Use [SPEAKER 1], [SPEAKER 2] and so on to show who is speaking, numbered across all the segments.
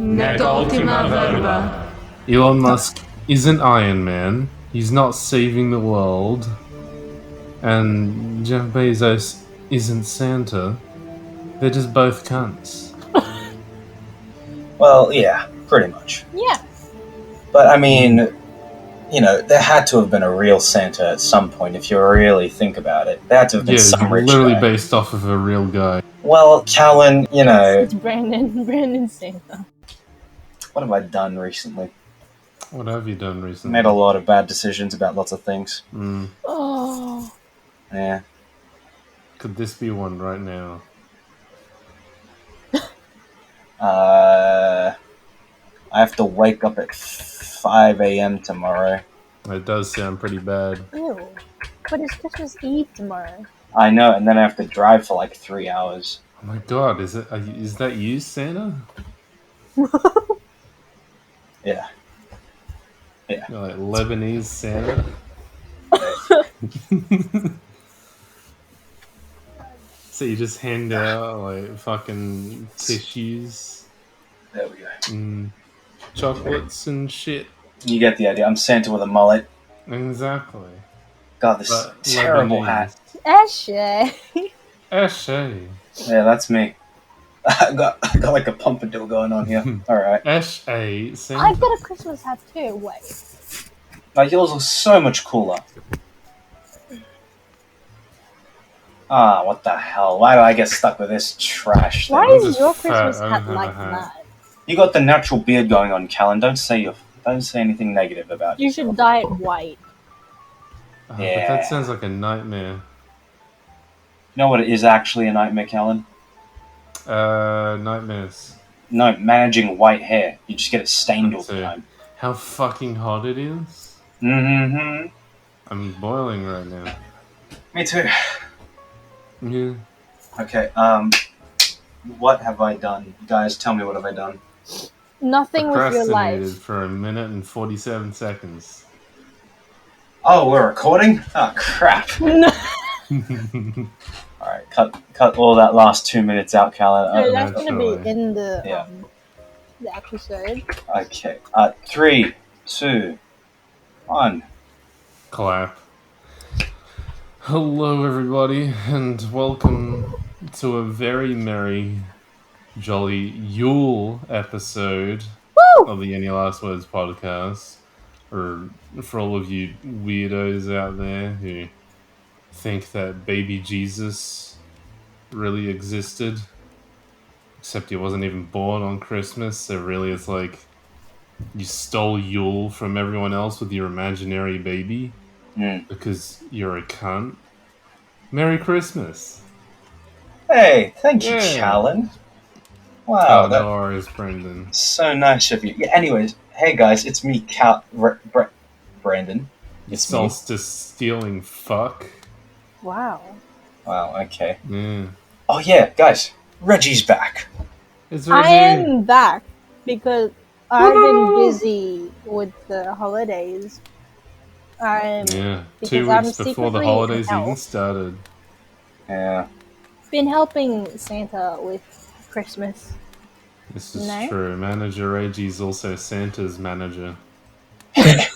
[SPEAKER 1] Nec Ultima Verba.
[SPEAKER 2] Elon Musk isn't Iron Man. He's not saving the world. And Jeff Bezos isn't Santa. They're just both cunts.
[SPEAKER 1] Well, yeah, pretty much.
[SPEAKER 3] Yeah.
[SPEAKER 1] But I mean, you know, there had to have been a real Santa at some point if you really think about it. There had to have been some rich
[SPEAKER 2] literally
[SPEAKER 1] guy.
[SPEAKER 2] based off of a real guy.
[SPEAKER 1] Well, Callan, you know...
[SPEAKER 3] It's Brandon Santa.
[SPEAKER 1] What have I done recently?
[SPEAKER 2] What have you done recently?
[SPEAKER 1] Made a lot of bad decisions about lots of things.
[SPEAKER 3] Oh.
[SPEAKER 1] Yeah.
[SPEAKER 2] Could this be one right now?
[SPEAKER 1] I have to wake up at 5 a.m. tomorrow.
[SPEAKER 2] It does sound pretty bad.
[SPEAKER 3] Ew. But it's Christmas Eve tomorrow.
[SPEAKER 1] I know, and then I have to drive for like 3 hours.
[SPEAKER 2] Oh my god, is that you, Santa?
[SPEAKER 1] Yeah. Yeah.
[SPEAKER 2] You're like Lebanese Santa? So you just hand out like fucking tissues,
[SPEAKER 1] There we go.
[SPEAKER 2] chocolates and shit.
[SPEAKER 1] You get the idea. I'm Santa with a mullet.
[SPEAKER 2] Exactly.
[SPEAKER 1] God, this
[SPEAKER 2] But
[SPEAKER 1] terrible
[SPEAKER 2] Lebanese.
[SPEAKER 1] hat.
[SPEAKER 3] Eshe.
[SPEAKER 2] Eshe.
[SPEAKER 1] Yeah, that's me. I got like a pompadour going on here. Alright.
[SPEAKER 2] Eshe Santa.
[SPEAKER 3] I got a Christmas hat too. Wait.
[SPEAKER 1] Like, yours looks so much cooler. Ah, what the hell? Why do I get stuck with this trash thing?
[SPEAKER 3] Why
[SPEAKER 2] I'm
[SPEAKER 3] is
[SPEAKER 2] just
[SPEAKER 3] your
[SPEAKER 2] fat,
[SPEAKER 3] Christmas
[SPEAKER 2] I don't
[SPEAKER 3] hat
[SPEAKER 2] have a
[SPEAKER 3] like
[SPEAKER 2] hat.
[SPEAKER 3] that?
[SPEAKER 1] You got the natural beard going on, Callan. Don't say anything negative about it.
[SPEAKER 3] You should dye it white.
[SPEAKER 2] Oh,
[SPEAKER 1] Yeah.
[SPEAKER 2] But that sounds like a nightmare.
[SPEAKER 1] You know what it is actually a nightmare, Callan?
[SPEAKER 2] Nightmares.
[SPEAKER 1] No, managing white hair. You just get it stained all the
[SPEAKER 2] That's it.
[SPEAKER 1] time.
[SPEAKER 2] How fucking hot it is.
[SPEAKER 1] Mm-hmm.
[SPEAKER 2] I'm boiling right now.
[SPEAKER 1] Me too.
[SPEAKER 2] Yeah.
[SPEAKER 1] Okay, what have I done? Guys, tell me what have I done?
[SPEAKER 3] Nothing with your
[SPEAKER 2] Procrastinated
[SPEAKER 3] life.
[SPEAKER 2] for 1 minute and 47 seconds.
[SPEAKER 1] Oh, we're recording? Oh, crap. Alright, cut all that last 2 minutes out, Callan.
[SPEAKER 3] No, that's gonna
[SPEAKER 2] naturally.
[SPEAKER 3] be in the
[SPEAKER 1] Yeah.
[SPEAKER 3] the episode.
[SPEAKER 1] Okay, 3, 2, 1.
[SPEAKER 2] Clap. Hello, everybody, and welcome to a very merry, jolly Yule episode
[SPEAKER 3] Woo!
[SPEAKER 2] of the Any Last Words podcast. Or for all of you weirdos out there who think that baby Jesus really existed, except he wasn't even born on Christmas, so really it's like you stole Yule from everyone else with your imaginary baby. Because you're a cunt. Merry Christmas.
[SPEAKER 1] Hey, thank you,
[SPEAKER 2] Yeah.
[SPEAKER 1] Callan. Wow,
[SPEAKER 2] Oh,
[SPEAKER 1] that's
[SPEAKER 2] no worries, Brendan.
[SPEAKER 1] so nice of you. Yeah, anyways, hey guys, it's me, Brandon.
[SPEAKER 2] You
[SPEAKER 1] It's me.
[SPEAKER 2] solstice stealing fuck.
[SPEAKER 3] Wow.
[SPEAKER 1] Wow, okay.
[SPEAKER 2] Yeah.
[SPEAKER 1] Oh yeah, guys, Reggie's back.
[SPEAKER 2] It's
[SPEAKER 3] I
[SPEAKER 2] Reggie.
[SPEAKER 3] am back because I've been busy with the holidays.
[SPEAKER 2] Yeah.
[SPEAKER 3] Because
[SPEAKER 2] 2
[SPEAKER 3] I'm
[SPEAKER 2] weeks before the
[SPEAKER 3] secretly
[SPEAKER 2] holidays
[SPEAKER 3] an
[SPEAKER 2] even
[SPEAKER 3] elf.
[SPEAKER 2] started.
[SPEAKER 1] Yeah.
[SPEAKER 3] Been helping Santa with Christmas.
[SPEAKER 2] This is
[SPEAKER 3] No?
[SPEAKER 2] true. Manager Reggie's also Santa's manager.
[SPEAKER 1] I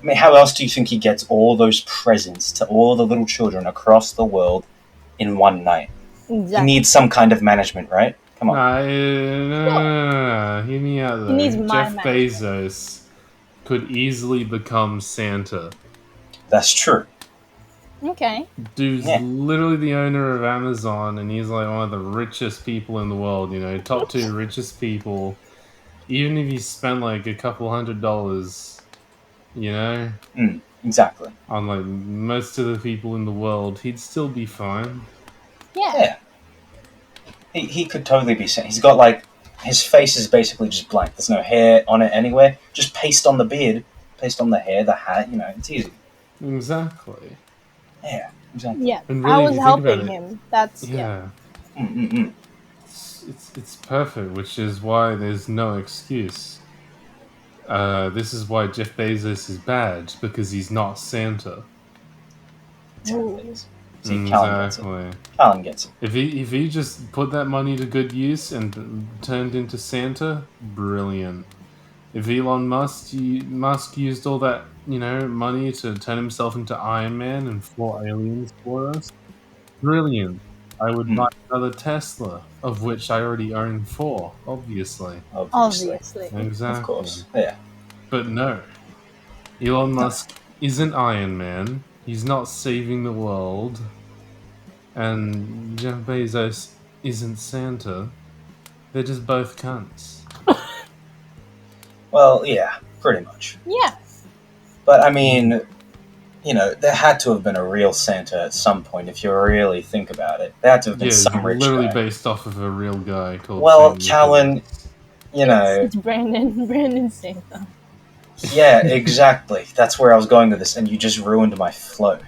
[SPEAKER 1] mean, how else do you think he gets all those presents to all the little children across the world in one night?
[SPEAKER 3] Exactly.
[SPEAKER 1] He needs some kind of management, right? Come on.
[SPEAKER 2] No. Hear me out, though.
[SPEAKER 3] He needs my
[SPEAKER 2] Jeff
[SPEAKER 3] management.
[SPEAKER 2] Bezos could easily become Santa.
[SPEAKER 1] That's true.
[SPEAKER 3] Okay.
[SPEAKER 2] Dude's
[SPEAKER 1] Yeah.
[SPEAKER 2] literally the owner of Amazon, and he's like one of the richest people in the world, you know, top 2 richest people. Even if he spent like a couple $100, you know,
[SPEAKER 1] Exactly.
[SPEAKER 2] on like most of the people in the world, he'd still be fine.
[SPEAKER 3] Yeah.
[SPEAKER 1] Yeah. He could totally be Santa. He's got like, his face is basically just blank. There's no hair on it anywhere. Just paste on the beard, paste on the hair, the hat, you know, it's easy.
[SPEAKER 2] Exactly.
[SPEAKER 1] Yeah, exactly.
[SPEAKER 3] Yeah.
[SPEAKER 2] And
[SPEAKER 3] I
[SPEAKER 2] really,
[SPEAKER 3] was
[SPEAKER 2] if you think about
[SPEAKER 3] helping
[SPEAKER 2] it,
[SPEAKER 3] him. That's
[SPEAKER 2] Yeah.
[SPEAKER 1] Mm-mm-mm.
[SPEAKER 2] It's perfect, which is why there's no excuse. This is why Jeff Bezos is bad, because he's not Santa.
[SPEAKER 3] Ooh.
[SPEAKER 1] See, Callan gets it.
[SPEAKER 2] Exactly.
[SPEAKER 1] Callan gets it.
[SPEAKER 2] If he just put that money to good use and turned into Santa, brilliant. If Elon Musk used all that, money to turn himself into Iron Man and fly aliens for us, brilliant. I would buy another Tesla, of which I already own 4, obviously.
[SPEAKER 3] Obviously.
[SPEAKER 2] Exactly.
[SPEAKER 1] Of course. Yeah.
[SPEAKER 2] But no. Elon Musk isn't Iron Man. He's not saving the world. And Jeff Bezos isn't Santa. They're just both cunts.
[SPEAKER 1] Well, yeah, pretty much.
[SPEAKER 3] Yeah.
[SPEAKER 1] But I mean, there had to have been a real Santa at some point. If you really think about it, there had to have been some rich
[SPEAKER 2] literally
[SPEAKER 1] guy.
[SPEAKER 2] based off of a real guy called.
[SPEAKER 1] Well,
[SPEAKER 2] Saint
[SPEAKER 1] Callan,
[SPEAKER 2] Nicholas.
[SPEAKER 3] It's Brandon Santa.
[SPEAKER 1] Yeah, exactly. That's where I was going with this, and you just ruined my flow.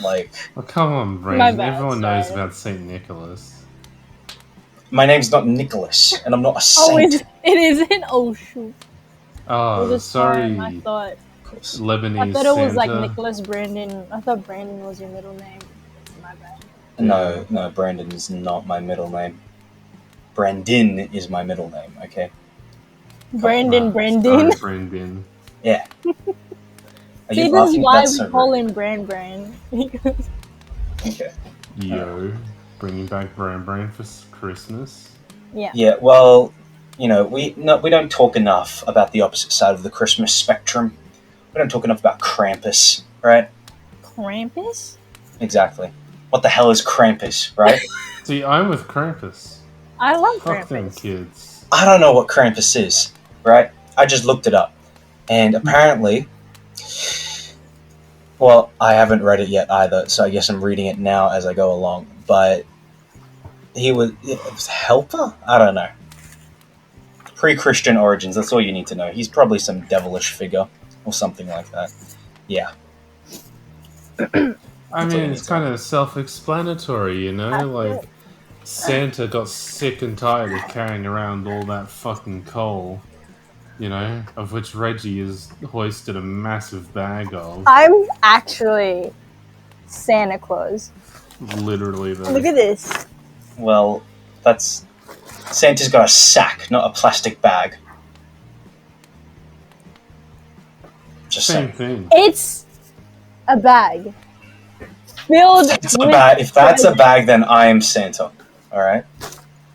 [SPEAKER 1] Like,
[SPEAKER 2] Oh, come on,
[SPEAKER 3] My
[SPEAKER 2] Brandon.
[SPEAKER 3] bad,
[SPEAKER 2] Everyone knows
[SPEAKER 3] sorry.
[SPEAKER 2] about Saint Nicholas.
[SPEAKER 1] my name's not Nicholas, and I'm not a
[SPEAKER 3] Oh,
[SPEAKER 1] saint.
[SPEAKER 3] it isn't? Oh, shoot.
[SPEAKER 2] Oh,
[SPEAKER 3] It was
[SPEAKER 2] sorry,
[SPEAKER 3] fine. I thought
[SPEAKER 2] Lebanese
[SPEAKER 3] it was like
[SPEAKER 2] Santa.
[SPEAKER 3] Nicholas Brandon. I thought Brandon was your middle name. My bad.
[SPEAKER 1] No, Brandon is not my middle name. Brandon is my middle name, okay?
[SPEAKER 3] Brandon.
[SPEAKER 2] Sorry, Brandon.
[SPEAKER 1] Yeah. Are
[SPEAKER 3] See,
[SPEAKER 1] you
[SPEAKER 3] this is
[SPEAKER 1] laughing?
[SPEAKER 3] why
[SPEAKER 1] That's
[SPEAKER 3] we
[SPEAKER 1] so
[SPEAKER 3] call
[SPEAKER 1] rude.
[SPEAKER 3] him Brand.
[SPEAKER 1] Okay.
[SPEAKER 2] Yo, bringing back Bran for Christmas.
[SPEAKER 3] Yeah.
[SPEAKER 1] Yeah, well, we don't talk enough about the opposite side of the Christmas spectrum. We don't talk enough about Krampus, right?
[SPEAKER 3] Krampus?
[SPEAKER 1] Exactly. What the hell is Krampus, right?
[SPEAKER 2] See, I'm with Krampus.
[SPEAKER 3] I love
[SPEAKER 2] Fuck them
[SPEAKER 3] Krampus.
[SPEAKER 2] kids.
[SPEAKER 1] I don't know what Krampus is, right? I just looked it up. And apparently, well, I haven't read it yet either, so I guess I'm reading it now as I go along. But it was helper? I don't know. Pre-Christian origins, that's all you need to know. He's probably some devilish figure or something like that. Yeah.
[SPEAKER 2] I mean, it's kind of self-explanatory,
[SPEAKER 3] That's
[SPEAKER 2] Like, Santa got sick and tired of carrying around all that fucking coal, of which Reggie has hoisted a massive bag of.
[SPEAKER 3] I'm actually Santa Claus.
[SPEAKER 2] Literally, though.
[SPEAKER 3] Look at this.
[SPEAKER 1] Well, that's... Santa's got a sack, not a plastic bag. Just
[SPEAKER 2] Same
[SPEAKER 1] saying.
[SPEAKER 2] thing.
[SPEAKER 3] It's a bag filled with
[SPEAKER 1] If that's a bag, then I am Santa. Alright?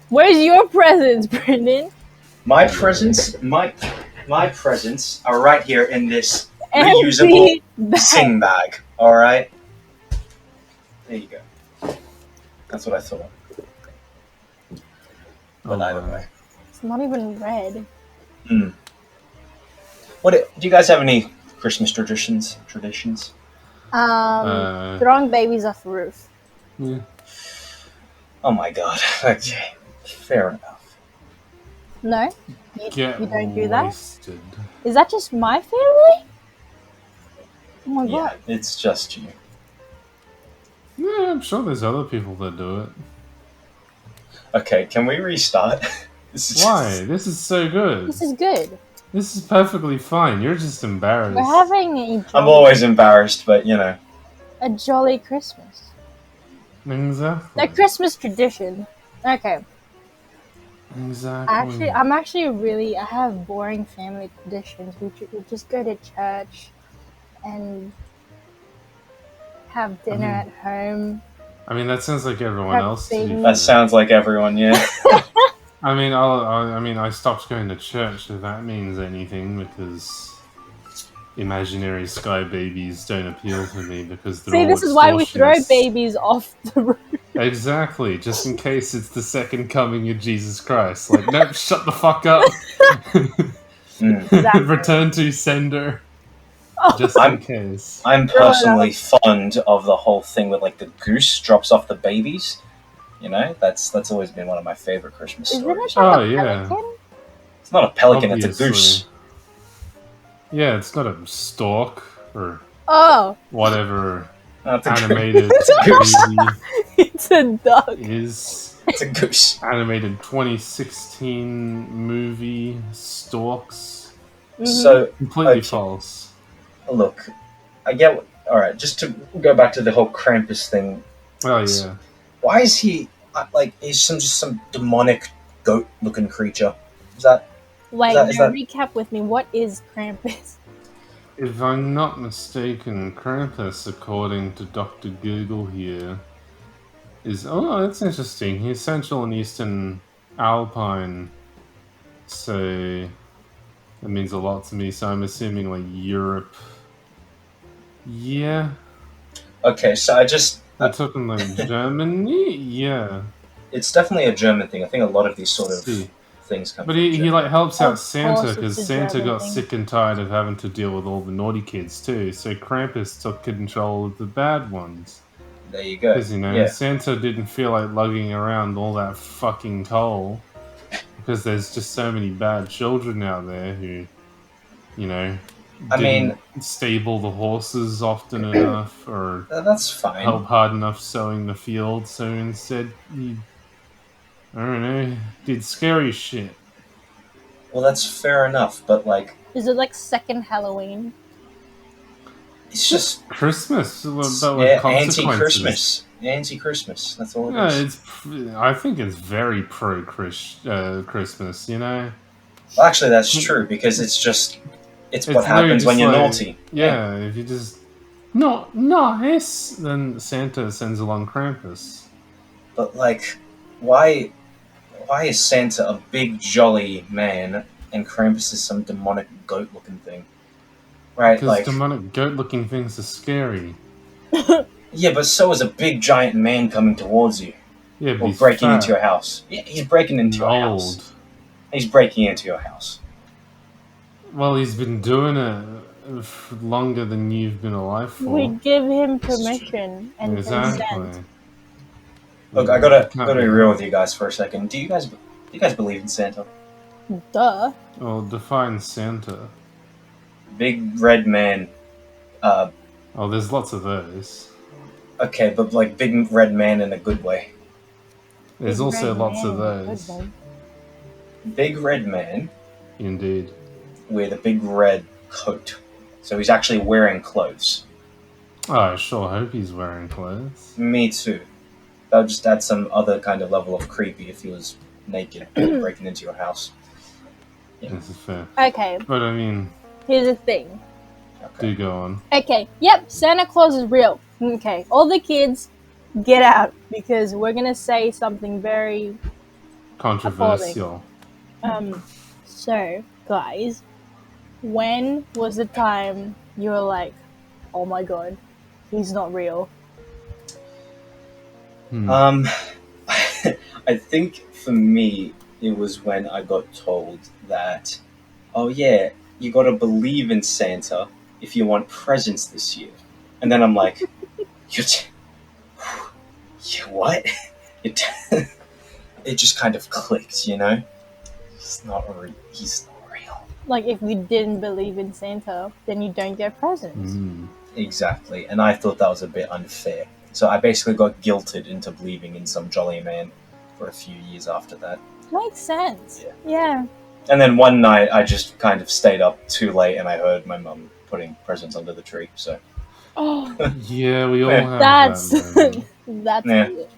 [SPEAKER 3] Where's your presents, Brendan?
[SPEAKER 1] My presents are right here in this
[SPEAKER 3] Empty
[SPEAKER 1] reusable
[SPEAKER 3] bag.
[SPEAKER 1] sing bag. Alright? There you go. That's what I thought. But either way.
[SPEAKER 3] It's not even red.
[SPEAKER 1] Do you guys have any Christmas traditions?
[SPEAKER 3] Throwing babies off the roof.
[SPEAKER 2] Yeah.
[SPEAKER 1] Oh my god. Okay. Fair enough.
[SPEAKER 3] No? You don't do that?
[SPEAKER 2] wasted.
[SPEAKER 3] Is that just my family? Oh my
[SPEAKER 1] Yeah,
[SPEAKER 3] god.
[SPEAKER 1] it's just you.
[SPEAKER 2] Yeah, I'm sure there's other people that do it.
[SPEAKER 1] Okay, can we restart?
[SPEAKER 2] Why? This is so good.
[SPEAKER 3] This is good.
[SPEAKER 2] This is perfectly fine. You're just embarrassed.
[SPEAKER 3] We're having
[SPEAKER 1] I'm always embarrassed, but
[SPEAKER 3] a jolly Christmas.
[SPEAKER 2] Exactly.
[SPEAKER 3] A Christmas tradition. Okay.
[SPEAKER 2] Exactly.
[SPEAKER 3] I have boring family traditions. We just go to church and have dinner at home.
[SPEAKER 2] I mean, that sounds like everyone else.
[SPEAKER 1] that sounds like everyone, yeah.
[SPEAKER 2] I mean, I stopped going to church if that means anything, because imaginary sky babies don't appeal to me because they're all
[SPEAKER 3] this is why we throw
[SPEAKER 2] extortionists.
[SPEAKER 3] babies off the roof.
[SPEAKER 2] Exactly, just in case it's the second coming of Jesus Christ. Like, nope, shut the fuck up.
[SPEAKER 3] Exactly.
[SPEAKER 2] Return to sender. Just in case.
[SPEAKER 1] I'm personally fond of the whole thing with the goose drops off the babies. That's always been one of my favorite Christmas stories.
[SPEAKER 3] Pelican?
[SPEAKER 1] It's not a pelican,
[SPEAKER 2] Obviously.
[SPEAKER 1] it's a goose.
[SPEAKER 2] Yeah, it's not a stork or whatever animated movie
[SPEAKER 3] It's a duck.
[SPEAKER 2] is.
[SPEAKER 1] It's a goose.
[SPEAKER 2] Animated 2016 movie Storks.
[SPEAKER 1] So
[SPEAKER 2] Completely false.
[SPEAKER 1] Look, I get. All right, just to go back to the whole Krampus thing.
[SPEAKER 2] Oh yeah.
[SPEAKER 1] Why is he like? He's just some demonic goat-looking creature. Is that?
[SPEAKER 3] Wait,
[SPEAKER 1] Is
[SPEAKER 3] now
[SPEAKER 1] that?
[SPEAKER 3] recap with me. What is Krampus?
[SPEAKER 2] If I'm not mistaken, Krampus, according to Dr. Google here, is that's interesting. He's Central and Eastern Alpine, so that means a lot to me. So I'm assuming like Europe. Yeah,
[SPEAKER 1] Okay, so I just.
[SPEAKER 2] we're talking like Germany. Yeah,
[SPEAKER 1] It's definitely a German thing. I think a lot of these sort
[SPEAKER 2] let's
[SPEAKER 1] of
[SPEAKER 2] see.
[SPEAKER 1] things come
[SPEAKER 2] But
[SPEAKER 1] from
[SPEAKER 2] he like
[SPEAKER 1] Germany.
[SPEAKER 2] helps out
[SPEAKER 3] Of
[SPEAKER 2] Santa
[SPEAKER 3] course, it's
[SPEAKER 2] because
[SPEAKER 3] a
[SPEAKER 2] Santa
[SPEAKER 3] German
[SPEAKER 2] got
[SPEAKER 3] thing.
[SPEAKER 2] sick and tired of having to deal with all the naughty kids too. So Krampus took control of the bad ones.
[SPEAKER 1] There you go.
[SPEAKER 2] Because,
[SPEAKER 1] Yeah.
[SPEAKER 2] Santa didn't feel like lugging around all that fucking coal. Because there's just so many bad children out there who, you know,
[SPEAKER 1] I mean,
[SPEAKER 2] didn't stable the horses often enough or
[SPEAKER 1] that's fine.
[SPEAKER 2] help hard enough sowing the field. So instead, he, I don't know, did scary shit.
[SPEAKER 1] Well, that's fair enough, but like,
[SPEAKER 3] Is it like second Halloween?
[SPEAKER 1] it's just
[SPEAKER 2] Christmas, but with consequences.
[SPEAKER 1] anti-Christmas. Anti-Christmas. That's all it
[SPEAKER 2] Yeah,
[SPEAKER 1] is.
[SPEAKER 2] I think it's very pro Christmas,
[SPEAKER 1] Well, actually, that's true because it's what
[SPEAKER 2] It's literally
[SPEAKER 1] happens when
[SPEAKER 2] just
[SPEAKER 1] you're
[SPEAKER 2] like,
[SPEAKER 1] naughty.
[SPEAKER 2] yeah, if you just not nice, then Santa sends along Krampus.
[SPEAKER 1] But like, why is Santa a big jolly man and Krampus is some demonic goat-looking thing? Right?
[SPEAKER 2] Because
[SPEAKER 1] Like,
[SPEAKER 2] demonic goat-looking things are scary.
[SPEAKER 1] yeah, but so is a big giant man coming towards you
[SPEAKER 2] Yeah, but
[SPEAKER 1] or
[SPEAKER 2] he's
[SPEAKER 1] breaking into
[SPEAKER 2] fat
[SPEAKER 1] your house. Yeah, he's breaking into
[SPEAKER 2] and
[SPEAKER 1] your house.
[SPEAKER 2] old.
[SPEAKER 1] He's breaking into your house.
[SPEAKER 2] Well, he's been doing it for longer than you've been alive for.
[SPEAKER 3] We give him
[SPEAKER 1] It's true.
[SPEAKER 3] permission and
[SPEAKER 2] Exactly.
[SPEAKER 3] consent.
[SPEAKER 1] Look, I
[SPEAKER 2] You
[SPEAKER 1] gotta
[SPEAKER 2] can't
[SPEAKER 1] be
[SPEAKER 2] be
[SPEAKER 1] real
[SPEAKER 2] wrong.
[SPEAKER 1] with you guys for a second. Do you guys believe in Santa?
[SPEAKER 3] Duh.
[SPEAKER 2] Well, define Santa.
[SPEAKER 1] Big red man.
[SPEAKER 2] Oh, there's lots of those.
[SPEAKER 1] Okay, but like big red man in a good way.
[SPEAKER 2] There's
[SPEAKER 3] Big
[SPEAKER 2] also
[SPEAKER 3] red
[SPEAKER 2] lots of
[SPEAKER 3] man,
[SPEAKER 2] those.
[SPEAKER 3] good one.
[SPEAKER 1] Big red man
[SPEAKER 2] Indeed.
[SPEAKER 1] with a big red coat. So he's actually wearing clothes.
[SPEAKER 2] Oh, I sure hope he's wearing clothes.
[SPEAKER 1] Me too. That would just add some other kind of level of creepy if he was naked breaking into your house. Yeah.
[SPEAKER 2] This is fair.
[SPEAKER 3] Okay,
[SPEAKER 2] But I mean,
[SPEAKER 3] here's the thing.
[SPEAKER 1] Okay.
[SPEAKER 2] do go on.
[SPEAKER 3] Okay, yep, Santa Claus is real. Okay, all the kids, get out because we're gonna say something very
[SPEAKER 2] Controversial.
[SPEAKER 3] So, guys, when was the time you were like, oh my god, he's not real?
[SPEAKER 1] I think for me it was when I got told that, oh yeah, you got to believe in Santa if you want presents this year, and then I'm like, what? It just kind of clicked, you know. He's not real. He's not real.
[SPEAKER 3] Like, if you didn't believe in Santa, then you don't get presents.
[SPEAKER 1] Exactly, and I thought that was a bit unfair. So I basically got guilted into believing in some jolly man for a few years after that.
[SPEAKER 3] Makes sense.
[SPEAKER 1] Yeah.
[SPEAKER 3] Yeah.
[SPEAKER 1] And then one night I just kind of stayed up too late and I heard my mum putting presents under the tree. So
[SPEAKER 3] Oh,
[SPEAKER 2] Yeah, we all
[SPEAKER 1] Yeah.
[SPEAKER 2] have
[SPEAKER 3] that's
[SPEAKER 2] that moment.
[SPEAKER 3] that's
[SPEAKER 1] Yeah.
[SPEAKER 3] it.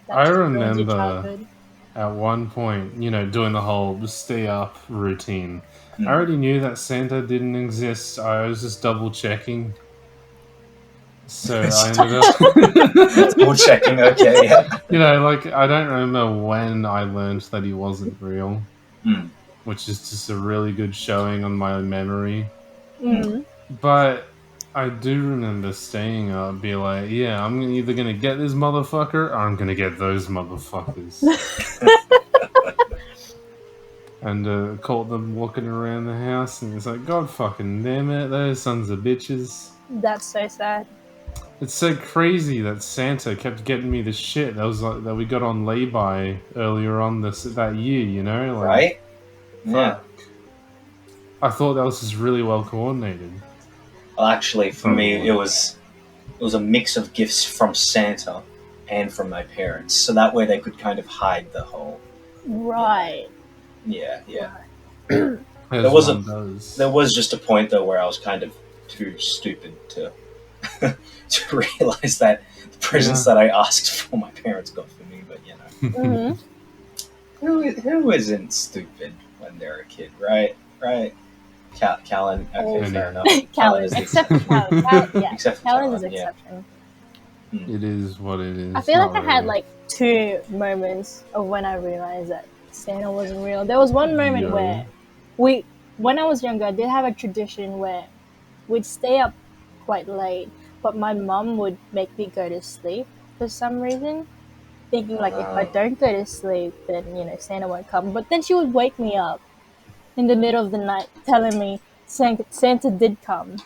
[SPEAKER 3] That
[SPEAKER 2] I
[SPEAKER 3] just ruins your
[SPEAKER 2] remember
[SPEAKER 3] childhood.
[SPEAKER 2] at one point, doing the whole stay up routine.
[SPEAKER 1] Hmm.
[SPEAKER 2] I already knew that Santa didn't exist. I was just double checking. So I ended up,
[SPEAKER 1] double checking. Okay, yeah.
[SPEAKER 2] like I don't remember when I learned that he wasn't real,
[SPEAKER 1] Hmm.
[SPEAKER 2] which is just a really good showing on my memory.
[SPEAKER 3] Mm.
[SPEAKER 2] But I do remember staying up, be like, yeah, I'm either gonna get this motherfucker or I'm gonna get those motherfuckers. And caught them walking around the house, and it's like, God fucking damn it, those sons of bitches.
[SPEAKER 3] That's so sad.
[SPEAKER 2] It's so crazy that Santa kept getting me the shit that we got on lay-by earlier on that year, like,
[SPEAKER 1] Right? Yeah.
[SPEAKER 2] fuck. I thought that was just really well coordinated.
[SPEAKER 1] Well, actually, for me,
[SPEAKER 2] Probably.
[SPEAKER 1] it was a mix of gifts from Santa and from my parents, so that way they could kind of hide the whole.
[SPEAKER 3] Right.
[SPEAKER 1] Yeah, yeah.
[SPEAKER 2] As
[SPEAKER 1] There was
[SPEAKER 2] one does.
[SPEAKER 1] There was just a point though where I was kind of too stupid to to realize that presents that I asked for, my parents got for me. But
[SPEAKER 3] Mm-hmm.
[SPEAKER 1] who isn't stupid when they're a kid, right? Right. Callan. Okay,
[SPEAKER 2] Any-
[SPEAKER 1] fair enough.
[SPEAKER 3] Callan,
[SPEAKER 1] is the
[SPEAKER 3] except for Callan. Yeah,
[SPEAKER 1] except for
[SPEAKER 3] Callan is
[SPEAKER 1] Callan, yeah.
[SPEAKER 3] exception.
[SPEAKER 2] It is what it is.
[SPEAKER 3] I feel like
[SPEAKER 2] not
[SPEAKER 3] I had
[SPEAKER 2] really.
[SPEAKER 3] like 2 moments of when I realized that Santa wasn't real. There was one moment where when I was younger, I did have a tradition where we'd stay up quite late, but my mum would make me go to sleep for some reason, thinking like if I don't go to sleep, then Santa won't come. But then she would wake me up in the middle of the night, telling me Santa did come.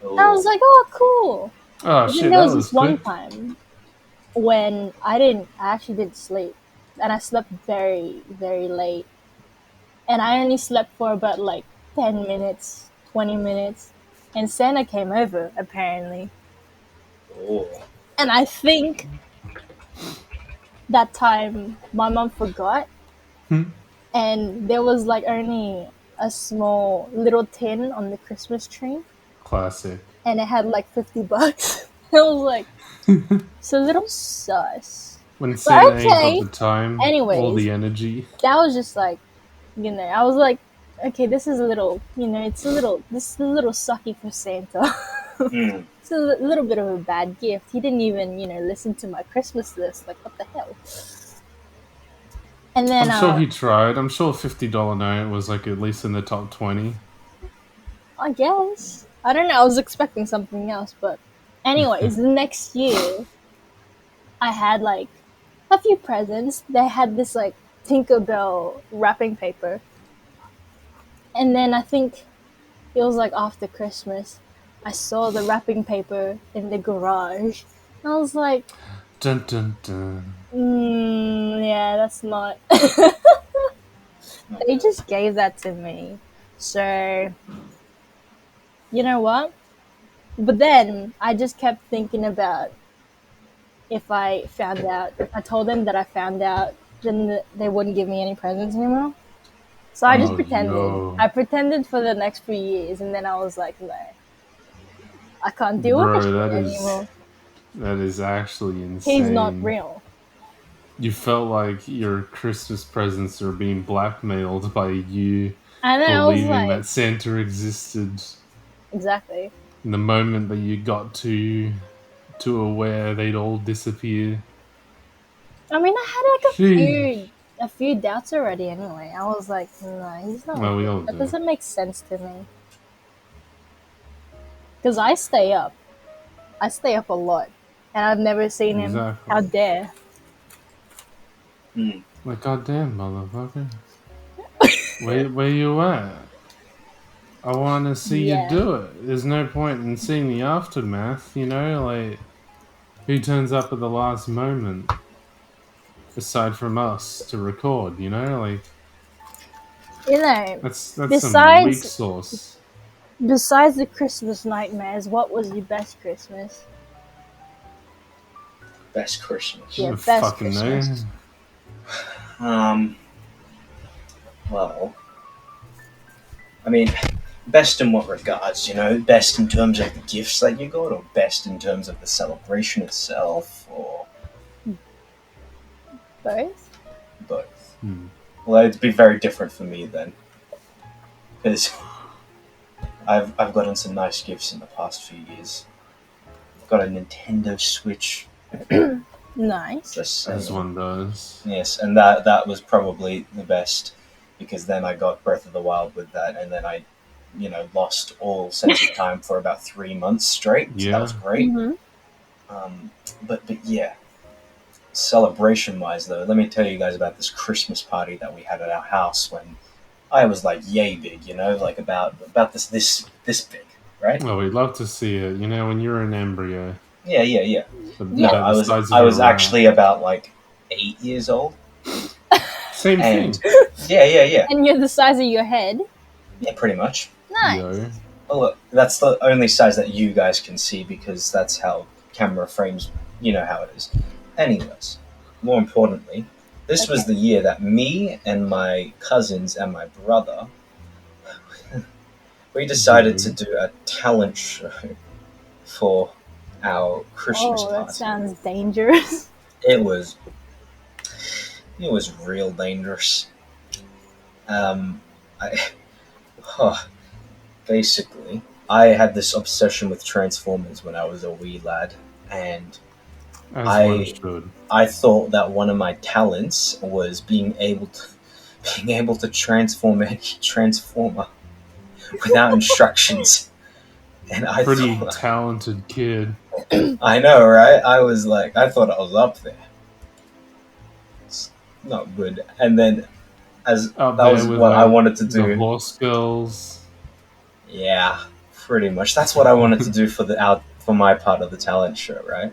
[SPEAKER 3] And I was like, oh, cool.
[SPEAKER 2] Oh
[SPEAKER 3] But then
[SPEAKER 2] shit,
[SPEAKER 3] there
[SPEAKER 2] that
[SPEAKER 3] was
[SPEAKER 2] was
[SPEAKER 3] this one
[SPEAKER 2] quick.
[SPEAKER 3] time when I actually didn't sleep, and I slept very, very late, and I only slept for about like 10 minutes, 20 minutes, and Santa came over apparently, and I think that time my mom forgot, and there was like only a small little tin on the Christmas tree,
[SPEAKER 2] Classic.
[SPEAKER 3] and it had like $50. I was like, it's a little sus.
[SPEAKER 2] When
[SPEAKER 3] But
[SPEAKER 2] Santa ain't got
[SPEAKER 3] okay.
[SPEAKER 2] the time, all
[SPEAKER 3] Anyways,
[SPEAKER 2] the energy.
[SPEAKER 3] that was just like, I was like, okay, this is a little, this is a little sucky for Santa. It's a little bit of a bad gift. He didn't even, listen to my Christmas list. Like, what the hell? And then,
[SPEAKER 2] I'm sure he tried. I'm sure $50 note was like at least in the top 20.
[SPEAKER 3] I guess. I don't know. I was expecting something else, but anyways, the next year, I had like a few presents. They had this like Tinkerbell wrapping paper. And then I think it was like after Christmas, I saw the wrapping paper in the garage. I was like,
[SPEAKER 2] Dun dun dun.
[SPEAKER 3] yeah, that's not. They just gave that to me. So, you know what? But then I just kept thinking about if I told them that I found out, then they wouldn't give me any presents anymore. So I just
[SPEAKER 2] Oh,
[SPEAKER 3] pretended.
[SPEAKER 2] yo.
[SPEAKER 3] I pretended for the next few years, and then I was like, no, I can't deal with this
[SPEAKER 2] Bro,
[SPEAKER 3] shit anymore.
[SPEAKER 2] that is actually
[SPEAKER 3] He's not
[SPEAKER 2] insane.
[SPEAKER 3] real.
[SPEAKER 2] You felt like your Christmas presents are being blackmailed by you
[SPEAKER 3] And then I was
[SPEAKER 2] believing
[SPEAKER 3] like,
[SPEAKER 2] that Santa existed.
[SPEAKER 3] exactly.
[SPEAKER 2] And the moment that you got too aware, they'd all disappear.
[SPEAKER 3] I mean, I had like
[SPEAKER 2] Sheesh.
[SPEAKER 3] a few doubts already. Anyway, I was like, no, he's not
[SPEAKER 2] Well, we
[SPEAKER 3] real.
[SPEAKER 2] all
[SPEAKER 3] That
[SPEAKER 2] do.
[SPEAKER 3] doesn't make sense to me. Because I stay up. I stay up a lot, and I've never seen him.
[SPEAKER 2] Exactly.
[SPEAKER 3] How dare?
[SPEAKER 2] Like, goddamn, motherfucker. Where you at? I want to see you
[SPEAKER 3] Yeah.
[SPEAKER 2] do it. There's no point in seeing the aftermath, like, who turns up at the last moment aside from us to record, like, that's some weak
[SPEAKER 3] Besides
[SPEAKER 2] sauce.
[SPEAKER 3] besides the Christmas nightmares, what was your best Christmas?
[SPEAKER 1] Best Christmas.
[SPEAKER 3] Yeah,
[SPEAKER 2] I
[SPEAKER 3] best
[SPEAKER 2] fucking know.
[SPEAKER 3] Christmas.
[SPEAKER 1] Well, I mean, best in what regards? Best in terms of the gifts that you got, or best in terms of the celebration itself, or
[SPEAKER 3] Both.
[SPEAKER 1] both? Well, it'd be very different for me then, because I've gotten some nice gifts in the past few years. I've got a Nintendo Switch.
[SPEAKER 3] Nice.
[SPEAKER 1] Just saying.
[SPEAKER 2] As one does.
[SPEAKER 1] Yes, and that was probably the best, because then I got Breath of the Wild with that, and then I, lost all sense of time for about 3 months straight. So that was great. But yeah, celebration wise though, let me tell you guys about this Christmas party that we had at our house when I was like yay big, like about this big, right?
[SPEAKER 2] Well, we'd love to see it. When you're an embryo.
[SPEAKER 1] Yeah. No,
[SPEAKER 2] About the size of
[SPEAKER 1] I was
[SPEAKER 2] your rat.
[SPEAKER 1] actually about like 8 years old.
[SPEAKER 2] Same
[SPEAKER 1] And
[SPEAKER 2] thing.
[SPEAKER 1] yeah.
[SPEAKER 3] And you're the size of your head.
[SPEAKER 1] Yeah, pretty much.
[SPEAKER 3] Nice.
[SPEAKER 2] Yo.
[SPEAKER 1] Oh, look, that's the only size that you guys can see, because that's how camera frames, how it is. Anyways, more importantly, this was the year that me and my cousins and my brother, we decided to do a talent show for our Christmas
[SPEAKER 3] Oh, that
[SPEAKER 1] party.
[SPEAKER 3] sounds dangerous.
[SPEAKER 1] It was real dangerous. I, huh, basically, I had this obsession with Transformers when I was a wee lad, and
[SPEAKER 2] As one
[SPEAKER 1] I
[SPEAKER 2] should.
[SPEAKER 1] I thought that one of my talents was being able to transform any transformer without instructions. And I
[SPEAKER 2] Pretty
[SPEAKER 1] thought,
[SPEAKER 2] talented kid.
[SPEAKER 1] I know, right? I was like, I thought I was up there. It's not good. And then, as
[SPEAKER 2] Up
[SPEAKER 1] that
[SPEAKER 2] there
[SPEAKER 1] was
[SPEAKER 2] with
[SPEAKER 1] what I
[SPEAKER 2] like
[SPEAKER 1] wanted to
[SPEAKER 2] the
[SPEAKER 1] do.
[SPEAKER 2] horse girls.
[SPEAKER 1] Yeah, pretty much. That's what I wanted to do for my part of the talent show, right?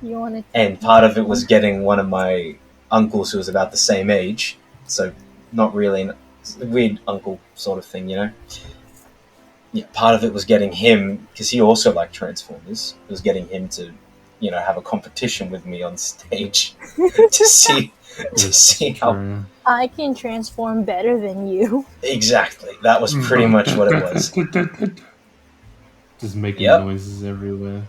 [SPEAKER 3] You wanted to
[SPEAKER 1] And part of it was getting one of my uncles who was about the same age, so not really a weird uncle sort of thing, you know. Yeah, part of it was getting him because he also liked Transformers. It was getting him to, have a competition with me on stage to see
[SPEAKER 2] It's
[SPEAKER 1] how
[SPEAKER 2] true.
[SPEAKER 3] I can transform better than you.
[SPEAKER 1] exactly. That was pretty much what it was.
[SPEAKER 2] Just making
[SPEAKER 1] Yep,
[SPEAKER 2] noises everywhere.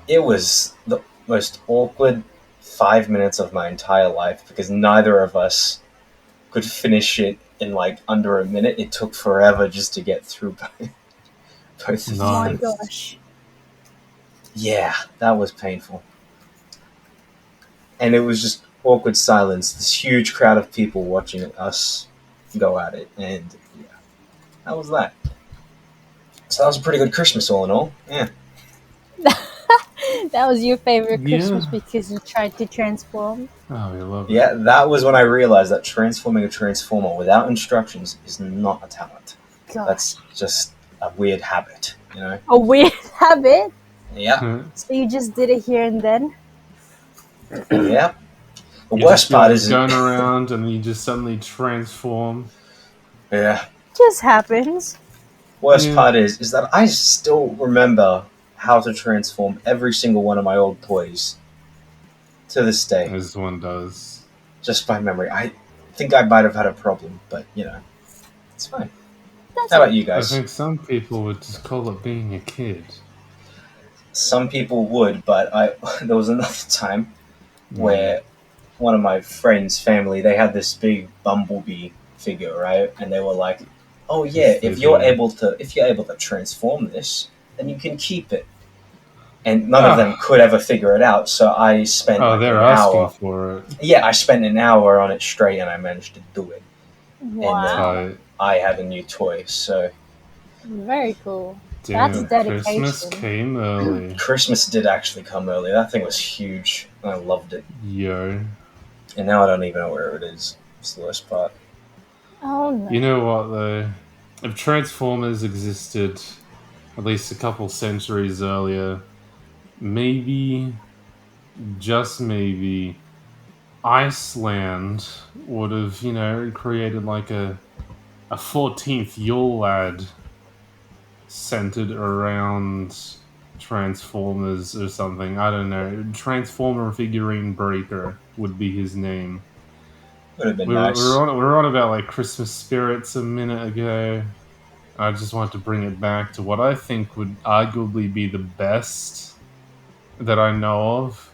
[SPEAKER 1] it was the most awkward 5 minutes of my entire life because neither of us could finish it in like under a minute. It took forever just to get through both of
[SPEAKER 3] Oh my
[SPEAKER 1] them.
[SPEAKER 2] Nice.
[SPEAKER 3] gosh.
[SPEAKER 1] Yeah, that was painful. And it was just awkward silence. This huge crowd of people watching us go at it, and yeah, that was that. So that was a pretty good Christmas, all in all. Yeah,
[SPEAKER 3] That was your favorite Christmas
[SPEAKER 2] Yeah.
[SPEAKER 3] because you tried to transform?
[SPEAKER 2] Oh, we love
[SPEAKER 1] yeah.
[SPEAKER 2] it.
[SPEAKER 1] That was when I realized that transforming a transformer without instructions is not a talent.
[SPEAKER 3] Gosh.
[SPEAKER 1] That's just a weird habit, you know.
[SPEAKER 3] A weird habit?
[SPEAKER 1] Yeah,
[SPEAKER 3] So you just did it here and then?
[SPEAKER 1] yeah. The
[SPEAKER 2] You just
[SPEAKER 1] worst
[SPEAKER 2] be
[SPEAKER 1] part
[SPEAKER 2] like
[SPEAKER 1] is,
[SPEAKER 2] going around and you just suddenly transform.
[SPEAKER 1] yeah.
[SPEAKER 3] Just happens.
[SPEAKER 1] Worst
[SPEAKER 2] Yeah.
[SPEAKER 1] part is that I still remember how to transform every single one of my old toys to this day,
[SPEAKER 2] As one does.
[SPEAKER 1] just by memory. I think I might have had a problem, but it's fine.
[SPEAKER 3] That's
[SPEAKER 1] How about you
[SPEAKER 3] okay.
[SPEAKER 2] I
[SPEAKER 1] guys?
[SPEAKER 2] think some people would just call it being a kid.
[SPEAKER 1] Some people would, but I there was another time
[SPEAKER 2] Mm.
[SPEAKER 1] where one of my friends' family they had this big bumblebee figure, right? And they were like, "Oh yeah,
[SPEAKER 2] Yes, they do.
[SPEAKER 1] if you're able to transform this, then you can keep it." And none of them
[SPEAKER 2] Ah,
[SPEAKER 1] could ever figure it out, so I spent
[SPEAKER 2] oh,
[SPEAKER 1] like
[SPEAKER 2] they're
[SPEAKER 1] an
[SPEAKER 2] asking
[SPEAKER 1] hour.
[SPEAKER 2] for it.
[SPEAKER 1] Yeah, I spent an hour on it straight, and I managed to do it. And then
[SPEAKER 3] Wow.
[SPEAKER 2] Tight.
[SPEAKER 1] I had a new toy. So
[SPEAKER 3] Very cool. That's
[SPEAKER 2] Damn, Christmas
[SPEAKER 3] dedication.
[SPEAKER 2] came early.
[SPEAKER 1] Christmas did actually come early. That thing was huge. I loved it.
[SPEAKER 2] Yo.
[SPEAKER 1] And now I don't even know where it is. It's the worst part.
[SPEAKER 3] Oh no.
[SPEAKER 2] You know what, though? If Transformers existed at least a couple centuries earlier, maybe, just maybe, Iceland would have, created like a 14th Yule Lad centered around Transformers or something. I don't know. Transformer Figurine Breaker would be his name.
[SPEAKER 1] Would have been
[SPEAKER 2] We were
[SPEAKER 1] nice.
[SPEAKER 2] on about like Christmas spirits a minute ago. I just want to bring it back to what I think would arguably be the best that I know of.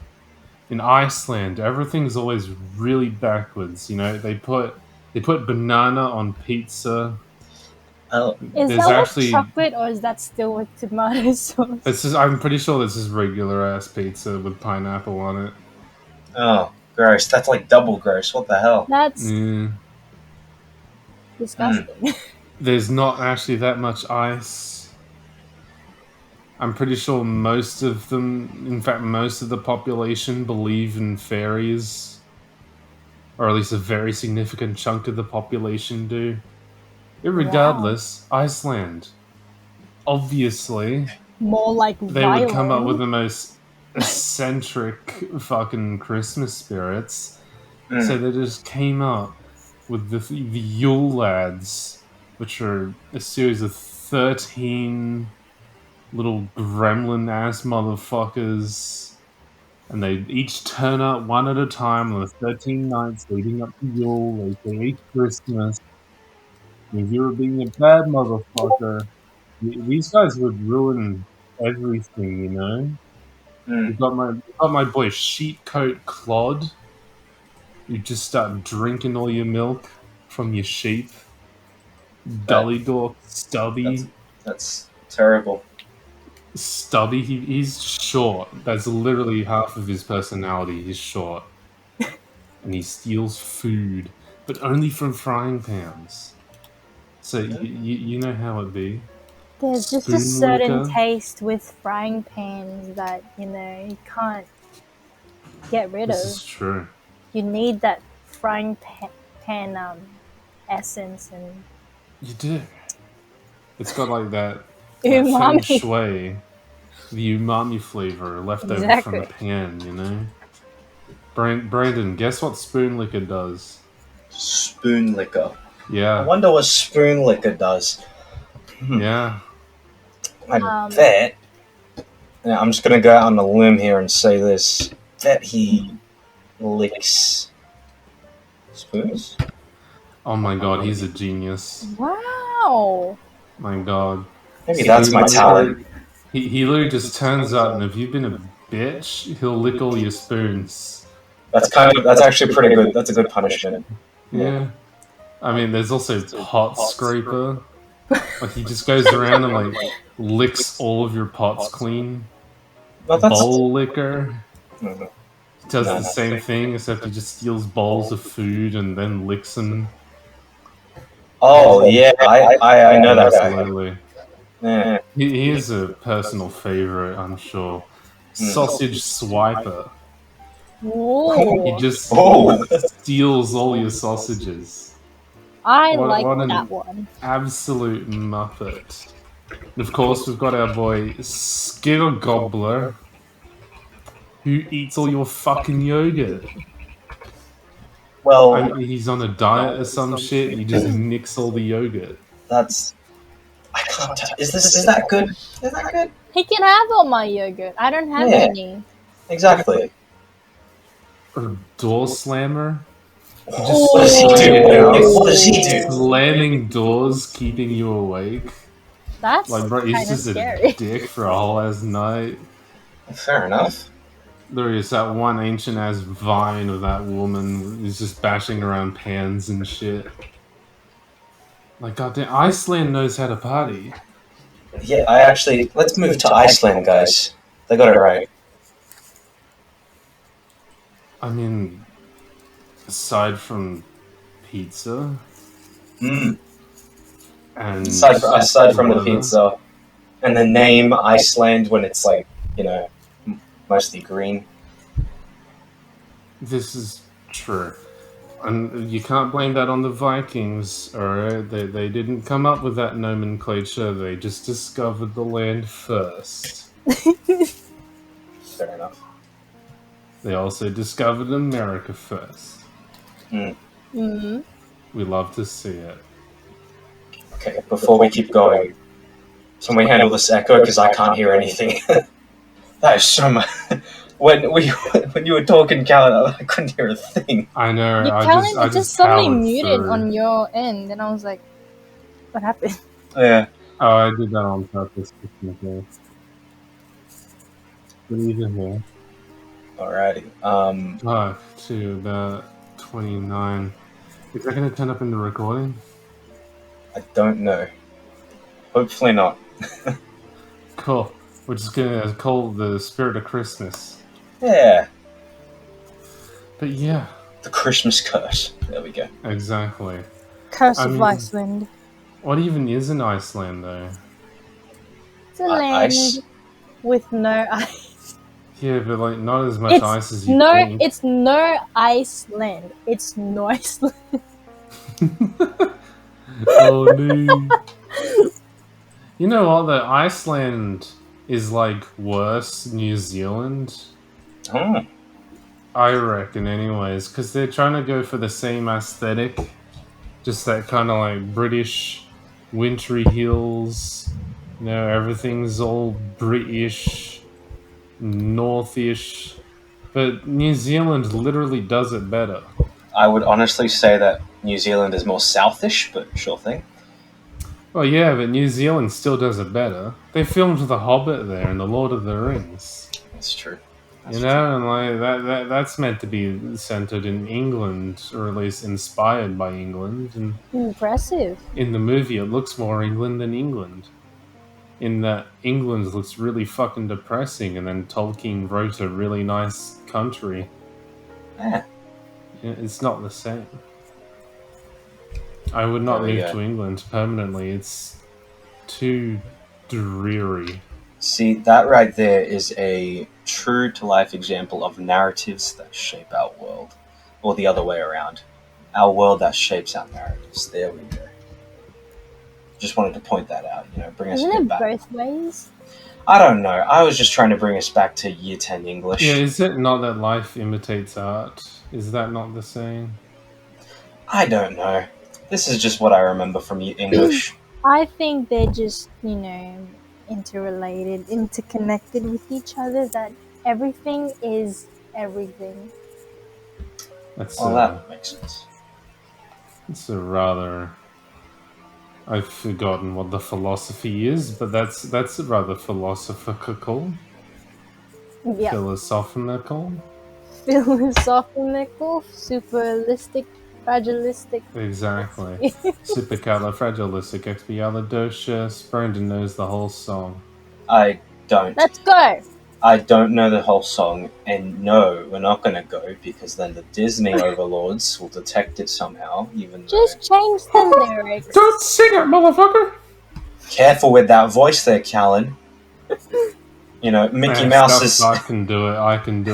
[SPEAKER 2] In Iceland, everything's always really backwards. They put banana on pizza.
[SPEAKER 1] Oh,
[SPEAKER 3] Is
[SPEAKER 2] There's
[SPEAKER 3] that with
[SPEAKER 2] actually
[SPEAKER 3] chocolate or is that still with tomato sauce?
[SPEAKER 2] this is I'm pretty sure this is regular ass pizza with pineapple on it.
[SPEAKER 1] oh, gross. That's like double gross. What the hell?
[SPEAKER 3] That's
[SPEAKER 2] Mm.
[SPEAKER 1] Mm.
[SPEAKER 3] disgusting.
[SPEAKER 2] There's not actually that much ice. I'm pretty sure most of them, in fact, most of the population believe in fairies, or at least a very significant chunk of the population do.
[SPEAKER 3] Wow.
[SPEAKER 2] Irregardless, Iceland. Obviously,
[SPEAKER 3] More like
[SPEAKER 2] they would come up with
[SPEAKER 3] violent.
[SPEAKER 2] the most eccentric fucking Christmas spirits. So
[SPEAKER 1] Mm.
[SPEAKER 2] they just came up with the Yule Lads, which are a series of 13 little gremlin ass motherfuckers. And they each turn up one at a time on the 13 nights leading up to Yule. They say each Christmas, if you were being a bad motherfucker, these guys would ruin everything, you know? We've got my boy Sheepcoat Clod. You just start drinking all your milk from your sheep. Dullydor Stubby.
[SPEAKER 1] That's terrible.
[SPEAKER 2] Stubby, he's short. That's literally half of his personality. He's short. And he steals food, but only from frying pans. So you know how it be.
[SPEAKER 3] There's just a
[SPEAKER 2] Spoon
[SPEAKER 3] certain
[SPEAKER 2] liquor.
[SPEAKER 3] taste with frying pans that, you can't get rid
[SPEAKER 2] This
[SPEAKER 3] of.
[SPEAKER 2] is true.
[SPEAKER 3] You need that frying pan essence and
[SPEAKER 2] You do. It's got like that feng
[SPEAKER 3] umami.
[SPEAKER 2] shui, the umami flavor left over from the
[SPEAKER 3] Exactly.
[SPEAKER 2] pan, you know? Brandon, guess what spoon liquor does?
[SPEAKER 1] Spoon liquor. I
[SPEAKER 2] Yeah.
[SPEAKER 1] wonder what spoon liquor does.
[SPEAKER 2] Yeah.
[SPEAKER 1] I bet. Yeah, I'm just gonna go out on a limb here and say this. Bet he licks spoons.
[SPEAKER 2] Oh my god, he's a genius.
[SPEAKER 3] Wow.
[SPEAKER 2] My god.
[SPEAKER 1] Maybe that's my talent.
[SPEAKER 2] He literally just turns up, and if you've been a bitch, he'll lick all your spoons.
[SPEAKER 1] That's actually pretty good. That's a good punishment.
[SPEAKER 2] Yeah. I mean, there's also pot scraper. Like, he just goes around and, like, licks all of your pots clean.
[SPEAKER 1] Well, that's
[SPEAKER 2] Bowl licker.
[SPEAKER 1] No.
[SPEAKER 2] Does the same thing, except he just steals bowls of food and then licks them.
[SPEAKER 1] Oh yeah, I know that guy.
[SPEAKER 2] Absolutely.
[SPEAKER 1] Yeah.
[SPEAKER 2] He is a personal favorite, I'm sure. Sausage swiper.
[SPEAKER 3] Whoa.
[SPEAKER 2] He just
[SPEAKER 1] Oh.
[SPEAKER 2] steals all your sausages.
[SPEAKER 3] I
[SPEAKER 2] What
[SPEAKER 3] like
[SPEAKER 2] an
[SPEAKER 3] that one.
[SPEAKER 2] absolute muppet. And of course, we've got our boy Skitter Gobbler, who eats all your fucking yogurt.
[SPEAKER 1] Well,
[SPEAKER 2] I mean, he's on a diet or some shit, and he just nicks all the yogurt.
[SPEAKER 1] that's. I can't tell. Is that good? Is that good?
[SPEAKER 3] He can have all my yogurt. I don't have
[SPEAKER 1] Yeah.
[SPEAKER 3] any.
[SPEAKER 1] Exactly.
[SPEAKER 2] Or door slammer.
[SPEAKER 1] What does he do? What does he do?
[SPEAKER 2] Slamming doors, keeping you awake.
[SPEAKER 3] That's
[SPEAKER 2] Like, bro, he's
[SPEAKER 3] kind of
[SPEAKER 2] just
[SPEAKER 3] scary.
[SPEAKER 2] a dick for a whole ass night.
[SPEAKER 1] Fair enough.
[SPEAKER 2] There is that one ancient ass vine of that woman who's just bashing around pans and shit. Like, goddamn, Iceland knows how to party.
[SPEAKER 1] Yeah, let's move to Iceland, guys. They got it right.
[SPEAKER 2] I mean, aside from pizza
[SPEAKER 1] Mm.
[SPEAKER 2] and
[SPEAKER 1] Aside from the
[SPEAKER 2] whatever,
[SPEAKER 1] pizza and the name Iceland when it's like, mostly green.
[SPEAKER 2] this is true. And you can't blame that on the Vikings, alright? They didn't come up with that nomenclature, they just discovered the land first.
[SPEAKER 1] Fair enough.
[SPEAKER 2] They also discovered America first.
[SPEAKER 3] Mm-hmm.
[SPEAKER 2] We love to see it.
[SPEAKER 1] Okay, before we keep going, can we handle this echo? Because I can't hear anything. That is so much. When you were talking, Callan, I couldn't hear a thing.
[SPEAKER 2] I know.
[SPEAKER 3] It just suddenly muted on your end, and I was like, "What happened?"
[SPEAKER 1] Yeah.
[SPEAKER 2] Oh, I did that on purpose. But even here.
[SPEAKER 1] Alrighty.
[SPEAKER 2] To about 29. Is that going to turn up in the recording?
[SPEAKER 1] I don't know. Hopefully not.
[SPEAKER 2] Cool. We're just going to call the spirit of Christmas.
[SPEAKER 1] Yeah.
[SPEAKER 2] But yeah.
[SPEAKER 1] The Christmas curse. There we go.
[SPEAKER 2] Exactly.
[SPEAKER 3] Curse of Iceland.
[SPEAKER 2] What even is an Iceland, though?
[SPEAKER 3] It's a land
[SPEAKER 1] Ice?
[SPEAKER 3] with no ice.
[SPEAKER 2] Yeah, but like not as much ice as you think.
[SPEAKER 3] It's no Iceland. It's no Iceland.
[SPEAKER 2] Oh no. You know what? The Iceland is like worse New Zealand.
[SPEAKER 1] Oh.
[SPEAKER 2] I reckon, anyways, because they're trying to go for the same aesthetic, just that kind of like British wintry hills. You know, everything's all British, northish, but New Zealand literally does it better.
[SPEAKER 1] I would honestly say that New Zealand is more southish, but sure thing.
[SPEAKER 2] Well, yeah, but New Zealand still does it better. They filmed The Hobbit there and The Lord of the Rings.
[SPEAKER 1] That's true.
[SPEAKER 2] You know, and like that's meant to be centered in England, or at least inspired by England. And
[SPEAKER 3] Impressive.
[SPEAKER 2] in the movie, it looks more England than England. In that England looks really fucking depressing, and then Tolkien wrote a really nice country.
[SPEAKER 1] Yeah.
[SPEAKER 2] It's not the same. I would not move to England permanently. It's too dreary.
[SPEAKER 1] See, that right there is a true to life example of narratives that shape our world, or the other way around. Our world that shapes our narratives. There we go. Just wanted to point that out, bring us
[SPEAKER 3] Isn't it
[SPEAKER 1] back.
[SPEAKER 3] both ways?
[SPEAKER 1] I don't know. I was just trying to bring us back to year 10 English.
[SPEAKER 2] Yeah, is it not that life imitates art? Is that not the saying?
[SPEAKER 1] I don't know. This is just what I remember from English.
[SPEAKER 3] I think they're just, interrelated, interconnected with each other, that everything is everything.
[SPEAKER 1] That makes sense.
[SPEAKER 2] It's a rather... I've forgotten what the philosophy is, but that's rather philosophical.
[SPEAKER 3] Yeah.
[SPEAKER 2] Philosophical,
[SPEAKER 3] superlistic, fragilistic.
[SPEAKER 2] Exactly. Supercalifragilisticexpialidocious. Brendan knows the whole song.
[SPEAKER 1] I don't.
[SPEAKER 3] Let's go!
[SPEAKER 1] I don't know the whole song, and no, we're not gonna go, because then the Disney overlords will detect it somehow,
[SPEAKER 3] Just change the lyrics.
[SPEAKER 2] Don't sing it, motherfucker!
[SPEAKER 1] Careful with that voice there, Callan. Mickey Mouse is...
[SPEAKER 2] I can do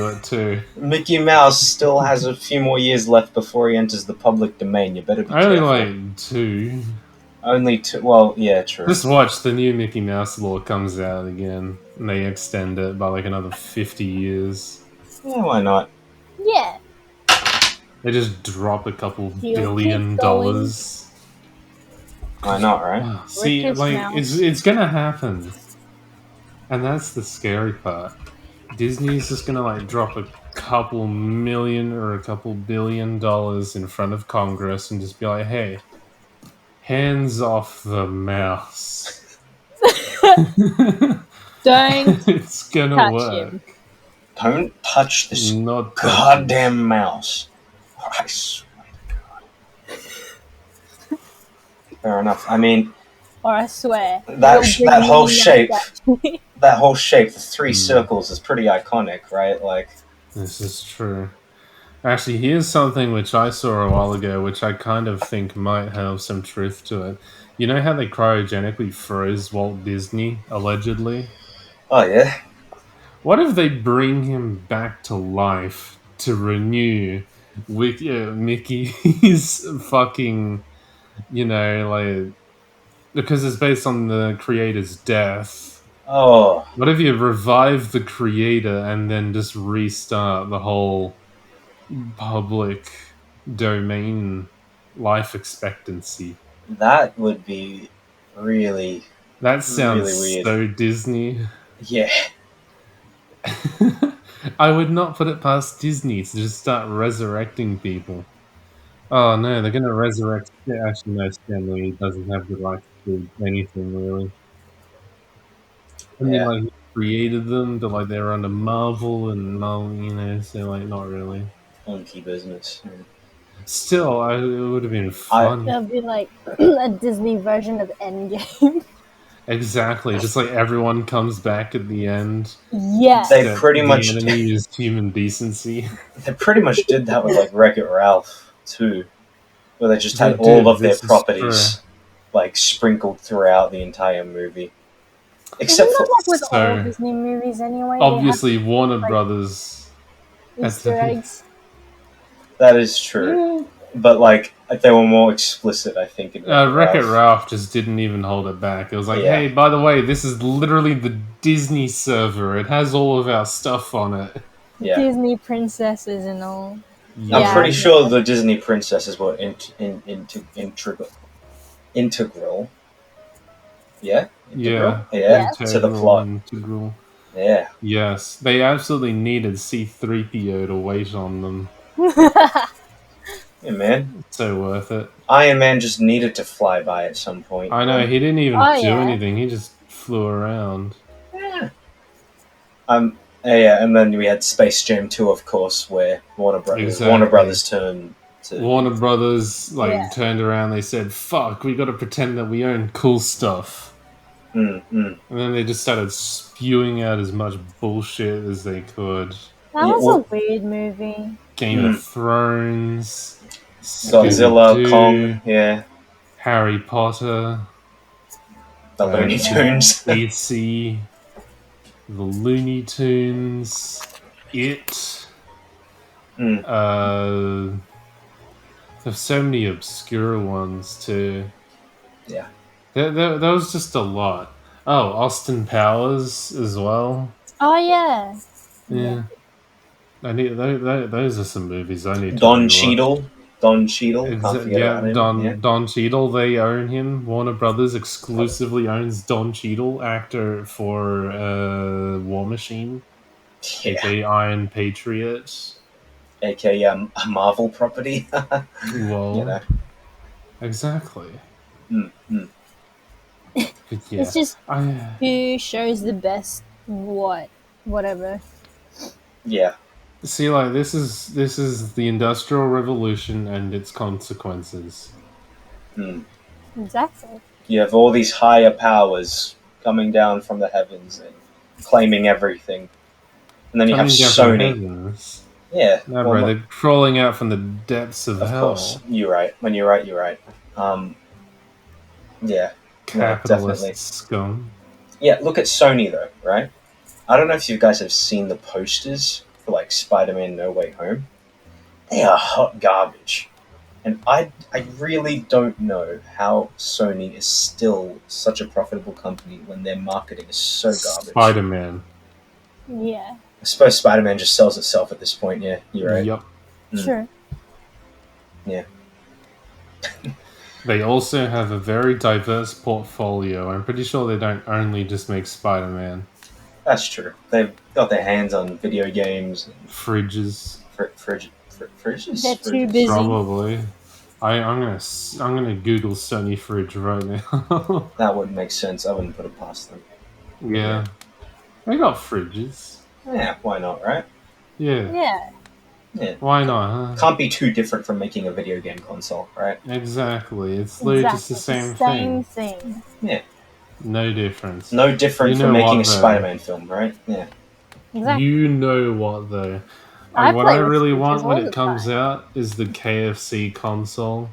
[SPEAKER 2] it too.
[SPEAKER 1] Mickey Mouse still has a few more years left before he enters the public domain. You better be careful.
[SPEAKER 2] Only like 2.
[SPEAKER 1] Only 2. Well, yeah, true.
[SPEAKER 2] Just watch, the new Mickey Mouse law comes out again, and they extend it by like another 50 years.
[SPEAKER 1] Yeah, why not?
[SPEAKER 3] Yeah.
[SPEAKER 2] They just drop a couple $1 billion.
[SPEAKER 1] Why not, right?
[SPEAKER 2] See, like, it's gonna happen. And that's the scary part. Disney's just gonna like drop a couple million or a couple $1 billion in front of Congress and just be like, hey, hands off the mouse.
[SPEAKER 3] Don't
[SPEAKER 2] it's gonna
[SPEAKER 3] touch
[SPEAKER 2] work.
[SPEAKER 3] him.
[SPEAKER 1] Don't touch this goddamn mouse. I swear to God. Fair enough. I mean...
[SPEAKER 3] Or I swear.
[SPEAKER 1] That whole shape... That whole shape, the 3 circles, is pretty iconic, right? Like,
[SPEAKER 2] this is true. Actually, here's something which I saw a while ago, which I kind of think might have some truth to it. You know how they cryogenically froze Walt Disney, allegedly?
[SPEAKER 1] Oh, yeah?
[SPEAKER 2] What if they bring him back to life to renew Mickey's fucking, because it's based on the creator's death.
[SPEAKER 1] Oh.
[SPEAKER 2] What if you revive the creator and then just restart the whole public domain life expectancy?
[SPEAKER 1] That would be really...
[SPEAKER 2] That sounds
[SPEAKER 1] really weird.
[SPEAKER 2] so Disney.
[SPEAKER 1] Yeah.
[SPEAKER 2] I would not put it past Disney to just start resurrecting people. Oh no, they're going to resurrect... Yeah, actually, no, Stan Lee doesn't have the right to do anything, really. I mean, like, he created them, but like they're under Marvel and so like not really.
[SPEAKER 1] Funky business.
[SPEAKER 2] Still, it would have been fun.
[SPEAKER 3] It'll be like a Disney version of Endgame.
[SPEAKER 2] Exactly, just like everyone comes back at the end.
[SPEAKER 3] Yeah.
[SPEAKER 1] They pretty much...
[SPEAKER 2] The enemy is human decency.
[SPEAKER 1] They pretty much did that with like Wreck-It Ralph too, where they just had all of their properties like sprinkled throughout the entire movie.
[SPEAKER 3] Except for like with all Disney movies anyway.
[SPEAKER 2] Obviously, Warner Brothers
[SPEAKER 3] Easter eggs.
[SPEAKER 1] That is true, yeah. But like they were more explicit, I think.
[SPEAKER 2] Wreck-It Ralph just didn't even hold it back. It was like, hey, by the way, this is literally the Disney server. It has all of our stuff on it.
[SPEAKER 1] Yeah.
[SPEAKER 3] Disney princesses and all.
[SPEAKER 1] Yeah. I'm pretty sure the Disney princesses were integral. Yeah?
[SPEAKER 2] Integral?
[SPEAKER 1] Yeah. To the plot.
[SPEAKER 2] Integral.
[SPEAKER 1] Yeah.
[SPEAKER 2] Yes. They absolutely needed C-3PO to wait on them.
[SPEAKER 1] Yeah, man.
[SPEAKER 2] It's so worth it.
[SPEAKER 1] Iron Man just needed to fly by at some point.
[SPEAKER 2] I know, he didn't even do anything. He just flew around.
[SPEAKER 1] Yeah. Yeah, and then we had Space Jam 2, of course, where Warner
[SPEAKER 2] Exactly.
[SPEAKER 1] Brothers turned to
[SPEAKER 2] Warner Brothers
[SPEAKER 3] Yeah.
[SPEAKER 2] turned around. They said, "Fuck, we got to pretend that we own cool stuff,"
[SPEAKER 1] Mm, mm.
[SPEAKER 2] and then they just started spewing out as much bullshit as they could.
[SPEAKER 3] That
[SPEAKER 1] Yeah,
[SPEAKER 3] was
[SPEAKER 1] well,
[SPEAKER 3] a weird movie.
[SPEAKER 2] Game of Thrones,
[SPEAKER 1] Godzilla,
[SPEAKER 2] Scooby-Doo,
[SPEAKER 1] Kong, yeah,
[SPEAKER 2] Harry Potter,
[SPEAKER 1] the Looney
[SPEAKER 3] Yeah.
[SPEAKER 1] Tunes.
[SPEAKER 2] DC, the Looney Tunes, It.
[SPEAKER 1] Mm,
[SPEAKER 2] There's so many obscure ones too.
[SPEAKER 1] yeah.
[SPEAKER 2] There was just a lot. Oh, Austin Powers as well.
[SPEAKER 3] Oh yeah.
[SPEAKER 2] Yeah, I need those are some movies I need to
[SPEAKER 1] Don
[SPEAKER 2] rewatch.
[SPEAKER 1] Cheadle. Don Cheadle. Can't forget
[SPEAKER 2] Yeah,
[SPEAKER 1] about him. Yeah.
[SPEAKER 2] Don Cheadle. They own him. Warner Brothers exclusively owns Don Cheadle, actor for War Machine,
[SPEAKER 1] Yeah.
[SPEAKER 2] aka Iron Patriot.
[SPEAKER 1] AKA a Marvel property. You know.
[SPEAKER 2] Well, exactly.
[SPEAKER 1] Mm, mm.
[SPEAKER 2] But yeah,
[SPEAKER 3] It's just
[SPEAKER 2] I
[SPEAKER 3] who shows the best whatever.
[SPEAKER 1] Yeah.
[SPEAKER 2] see. Like this is the Industrial Revolution and its consequences.
[SPEAKER 1] Mm.
[SPEAKER 3] Exactly.
[SPEAKER 1] You have all these higher powers coming down from the heavens and claiming everything. And then you have
[SPEAKER 2] Coming down from
[SPEAKER 1] Sony.
[SPEAKER 2] heavens.
[SPEAKER 1] Yeah.
[SPEAKER 2] No,
[SPEAKER 1] Well,
[SPEAKER 2] bro, they're crawling out from the depths of
[SPEAKER 1] course.
[SPEAKER 2] hell.
[SPEAKER 1] You're right. When you're right, you're right. Yeah. No,
[SPEAKER 2] Capitalist
[SPEAKER 1] definitely.
[SPEAKER 2] scum.
[SPEAKER 1] Yeah, look at Sony though, right? I don't know if you guys have seen the posters for like Spider-Man No Way Home. They are hot garbage. And I really don't know how Sony is still such a profitable company when their marketing is so garbage.
[SPEAKER 2] Spider-Man.
[SPEAKER 3] Yeah.
[SPEAKER 1] I suppose Spider-Man just sells itself at this point, yeah, you're right.
[SPEAKER 2] Yup.
[SPEAKER 3] Sure.
[SPEAKER 1] Yeah.
[SPEAKER 2] They also have a very diverse portfolio. I'm pretty sure they don't only just make Spider-Man.
[SPEAKER 1] That's true. They've got their hands on video games and
[SPEAKER 2] Fridges.
[SPEAKER 1] fridges.
[SPEAKER 3] They're too busy.
[SPEAKER 2] Probably. I'm gonna Google Sony fridge right now.
[SPEAKER 1] That wouldn't make sense. I wouldn't put it past them.
[SPEAKER 2] Yeah. They got fridges.
[SPEAKER 1] Yeah, why not, right?
[SPEAKER 2] Yeah.
[SPEAKER 3] Yeah.
[SPEAKER 1] Yeah.
[SPEAKER 2] Why not, huh?
[SPEAKER 1] Can't be too different from making a video game console, right?
[SPEAKER 2] Exactly. It's literally just the same
[SPEAKER 3] thing.
[SPEAKER 1] Yeah.
[SPEAKER 2] No difference.
[SPEAKER 1] No different
[SPEAKER 2] You
[SPEAKER 1] from
[SPEAKER 2] know
[SPEAKER 1] making
[SPEAKER 2] what,
[SPEAKER 1] a
[SPEAKER 2] though?
[SPEAKER 1] Spider-Man film, right? Yeah.
[SPEAKER 3] Exactly.
[SPEAKER 2] You know what though?
[SPEAKER 3] I
[SPEAKER 2] What
[SPEAKER 3] play
[SPEAKER 2] I
[SPEAKER 3] with
[SPEAKER 2] really
[SPEAKER 3] fridges
[SPEAKER 2] want when
[SPEAKER 3] all
[SPEAKER 2] it
[SPEAKER 3] the
[SPEAKER 2] comes
[SPEAKER 3] time.
[SPEAKER 2] out is the KFC console.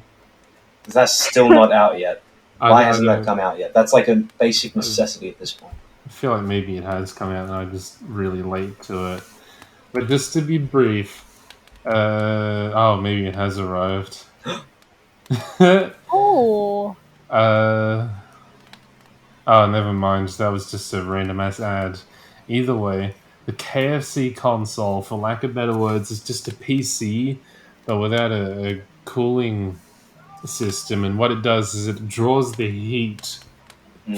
[SPEAKER 1] That's still not out yet. Why
[SPEAKER 2] I
[SPEAKER 1] hasn't that
[SPEAKER 2] don't-
[SPEAKER 1] come out yet? That's like a basic necessity at this point.
[SPEAKER 2] I feel like maybe it has come out and I'm just really late to it. But just to be brief, maybe it has arrived.
[SPEAKER 3] Oh.
[SPEAKER 2] Never mind. That was just a random ass ad. Either way, the KFC console, for lack of better words, is just a PC, but without a cooling system. And what it does is it draws the heat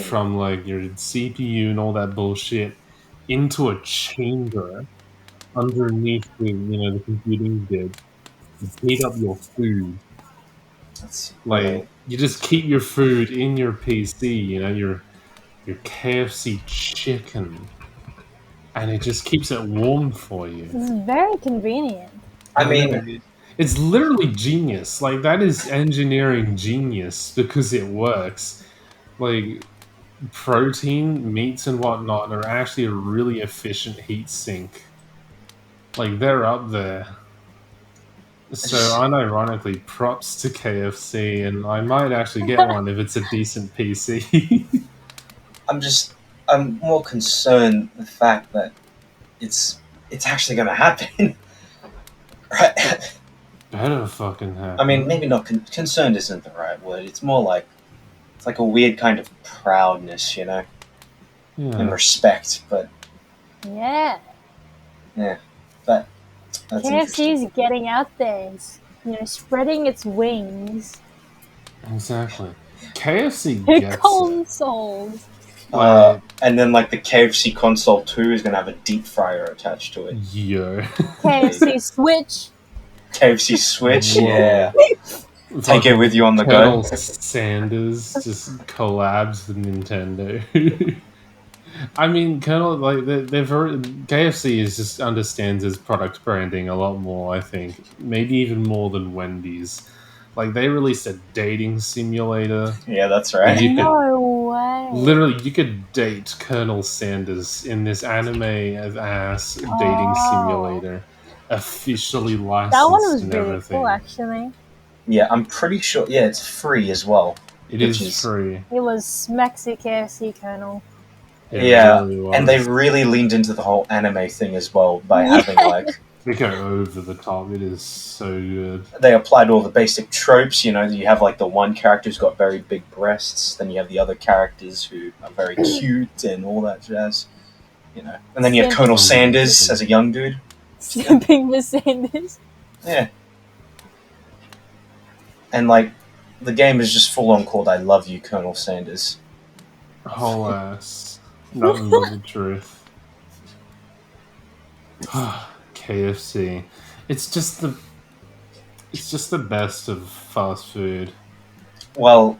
[SPEAKER 2] from like your CPU and all that bullshit into a chamber underneath the computing bit to heat up your food.
[SPEAKER 1] That's
[SPEAKER 2] Like you just keep your food in your PC, your KFC chicken, and it just keeps it warm for you.
[SPEAKER 3] This is very convenient.
[SPEAKER 1] I mean,
[SPEAKER 2] It's literally genius. Like that is engineering genius because it works. Like protein, meats, and whatnot are actually a really efficient heat sink. Like they're up there. So unironically, props to KFC, and I might actually get one if it's a decent PC.
[SPEAKER 1] I'm more concerned the fact that it's actually going to happen. Right?
[SPEAKER 2] Better fucking happen.
[SPEAKER 1] I mean, maybe not concerned isn't the right word. It's more like it's like a weird kind of proudness, and respect. But
[SPEAKER 3] Yeah.
[SPEAKER 1] that's
[SPEAKER 3] KFC is getting out there. It's, spreading its wings.
[SPEAKER 2] Exactly. KFC
[SPEAKER 3] The
[SPEAKER 2] gets it.
[SPEAKER 3] consoles.
[SPEAKER 1] And then like the KFC console 2 is going to have a deep fryer attached to it.
[SPEAKER 2] Yo.
[SPEAKER 3] KFC Switch.
[SPEAKER 1] KFC Switch,
[SPEAKER 2] Whoa.
[SPEAKER 1] yeah.
[SPEAKER 2] It's
[SPEAKER 1] Take it with you on the
[SPEAKER 2] Colonel
[SPEAKER 1] go.
[SPEAKER 2] Sanders just collabs with Nintendo. I mean, Colonel, like they're very KFC is just understands its product branding a lot more. I think maybe even more than Wendy's. Like they released a dating simulator
[SPEAKER 1] Yeah, that's
[SPEAKER 2] where
[SPEAKER 1] right.
[SPEAKER 2] you could
[SPEAKER 3] No way.
[SPEAKER 2] literally you could date Colonel Sanders in this anime ass dating
[SPEAKER 3] Oh.
[SPEAKER 2] simulator, officially
[SPEAKER 3] That
[SPEAKER 2] licensed
[SPEAKER 3] one was
[SPEAKER 2] and
[SPEAKER 3] really
[SPEAKER 2] everything.
[SPEAKER 3] cool, actually.
[SPEAKER 1] Yeah, I'm pretty sure. Yeah, it's free as well.
[SPEAKER 2] It
[SPEAKER 1] which
[SPEAKER 2] is free.
[SPEAKER 3] It was Smexy KFC Colonel.
[SPEAKER 2] It
[SPEAKER 1] Yeah,
[SPEAKER 2] really was.
[SPEAKER 1] and they really leaned into the whole anime thing as well by
[SPEAKER 3] Yeah.
[SPEAKER 1] having like
[SPEAKER 2] They go over the top. It is so good.
[SPEAKER 1] they applied all the basic tropes. You know, you have like the one character who's got very big breasts, then you have the other characters who are very cute and all that jazz. You know, and then you have Colonel Sanders as a young dude.
[SPEAKER 3] Simping for Sanders.
[SPEAKER 1] Yeah, and like the game is just full on called "I Love You, Colonel Sanders."
[SPEAKER 2] Whole ass. Nothing but the truth. KFC. It's just the best of fast food.
[SPEAKER 1] Well,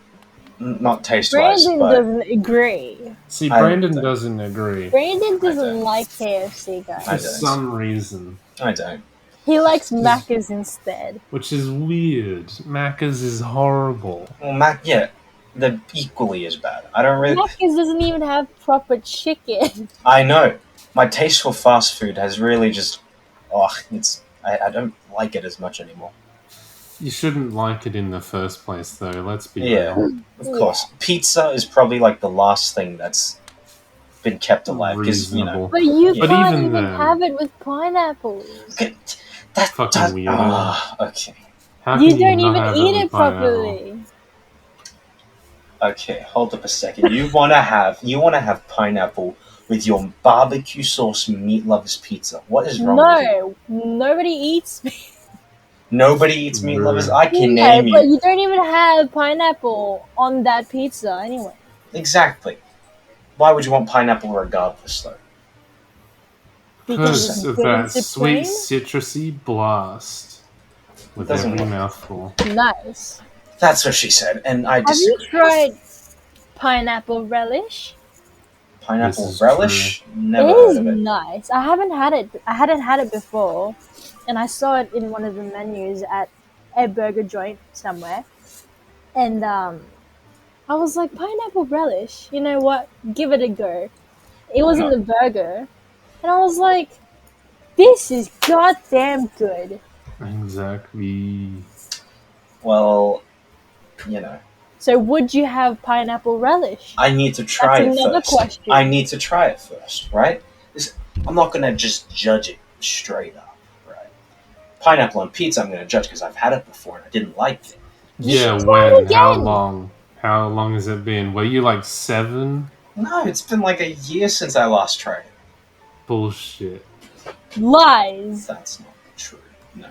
[SPEAKER 1] not taste wise,
[SPEAKER 3] Brandon
[SPEAKER 1] but
[SPEAKER 3] doesn't agree.
[SPEAKER 2] See,
[SPEAKER 1] I
[SPEAKER 2] Brandon
[SPEAKER 1] don't-
[SPEAKER 2] doesn't agree.
[SPEAKER 3] Brandon doesn't
[SPEAKER 1] don't.
[SPEAKER 3] like KFC, guys.
[SPEAKER 2] For
[SPEAKER 1] don't.
[SPEAKER 2] some reason.
[SPEAKER 1] I don't.
[SPEAKER 3] He likes Macca's instead.
[SPEAKER 2] Which is weird. Macca's is horrible.
[SPEAKER 1] Well, Mac, yeah, they're equally as bad. I don't really.
[SPEAKER 3] Macca's doesn't even have proper chicken.
[SPEAKER 1] I know. My taste for fast food has really just. Oh, I don't like it as much anymore.
[SPEAKER 2] You shouldn't like it in the first place, though. Let's be
[SPEAKER 1] Yeah,
[SPEAKER 2] real.
[SPEAKER 1] of course. Pizza is probably like the last thing that's been kept alive. Because, you know.
[SPEAKER 2] Reasonable.
[SPEAKER 3] But you
[SPEAKER 1] But
[SPEAKER 3] can't
[SPEAKER 2] even
[SPEAKER 3] even
[SPEAKER 2] then-
[SPEAKER 3] have it with pineapples.
[SPEAKER 1] Okay, that
[SPEAKER 2] Fucking
[SPEAKER 1] does.
[SPEAKER 2] weirdo.
[SPEAKER 1] Okay.
[SPEAKER 2] How
[SPEAKER 3] You
[SPEAKER 2] can
[SPEAKER 3] don't
[SPEAKER 2] not
[SPEAKER 3] even
[SPEAKER 2] have
[SPEAKER 3] eat
[SPEAKER 2] with
[SPEAKER 3] it
[SPEAKER 2] pineapple?
[SPEAKER 3] properly.
[SPEAKER 1] Okay, hold up a second. You wanna have pineapple with your barbecue sauce meat lovers pizza. What is wrong with you?
[SPEAKER 3] No, nobody eats meat.
[SPEAKER 1] Nobody eats meat
[SPEAKER 2] No.
[SPEAKER 1] lovers. I can
[SPEAKER 3] No,
[SPEAKER 1] name
[SPEAKER 3] but
[SPEAKER 1] you.
[SPEAKER 3] you don't even have pineapple on that pizza anyway.
[SPEAKER 1] Exactly. Why would you want pineapple regardless, though?
[SPEAKER 3] Because
[SPEAKER 2] Because
[SPEAKER 3] it's
[SPEAKER 2] of
[SPEAKER 3] good and
[SPEAKER 2] that sweet
[SPEAKER 3] supreme.
[SPEAKER 2] citrusy blast with
[SPEAKER 1] Doesn't
[SPEAKER 2] every
[SPEAKER 1] work.
[SPEAKER 2] mouthful.
[SPEAKER 3] Nice.
[SPEAKER 1] That's what she said, and I
[SPEAKER 3] Have you
[SPEAKER 1] disagree.
[SPEAKER 3] tried pineapple relish?
[SPEAKER 1] Pineapple
[SPEAKER 2] This is
[SPEAKER 1] relish? Never
[SPEAKER 3] It
[SPEAKER 1] heard
[SPEAKER 3] is
[SPEAKER 1] of it.
[SPEAKER 3] nice. I haven't had it. I hadn't had it before, and I saw it in one of the menus at a burger joint somewhere, and I was like, pineapple relish. You know what? Give it a go. It was in the burger, and I was like, this is goddamn good.
[SPEAKER 2] Exactly.
[SPEAKER 1] Well, you know,
[SPEAKER 3] So, would you have pineapple relish?
[SPEAKER 1] I need to try
[SPEAKER 3] That's
[SPEAKER 1] it
[SPEAKER 3] another
[SPEAKER 1] first.
[SPEAKER 3] question.
[SPEAKER 1] I need to try it first, right? I'm not gonna just judge it straight up, right? Pineapple on pizza, I'm gonna judge because I've had it before and I didn't like it.
[SPEAKER 3] You
[SPEAKER 2] Yeah,
[SPEAKER 3] should try it
[SPEAKER 2] when? How
[SPEAKER 3] again.
[SPEAKER 2] long? How long has it been? Were you like 7?
[SPEAKER 1] No, it's been like a year since I last tried it.
[SPEAKER 2] Bullshit.
[SPEAKER 3] Lies.
[SPEAKER 1] That's not true. No.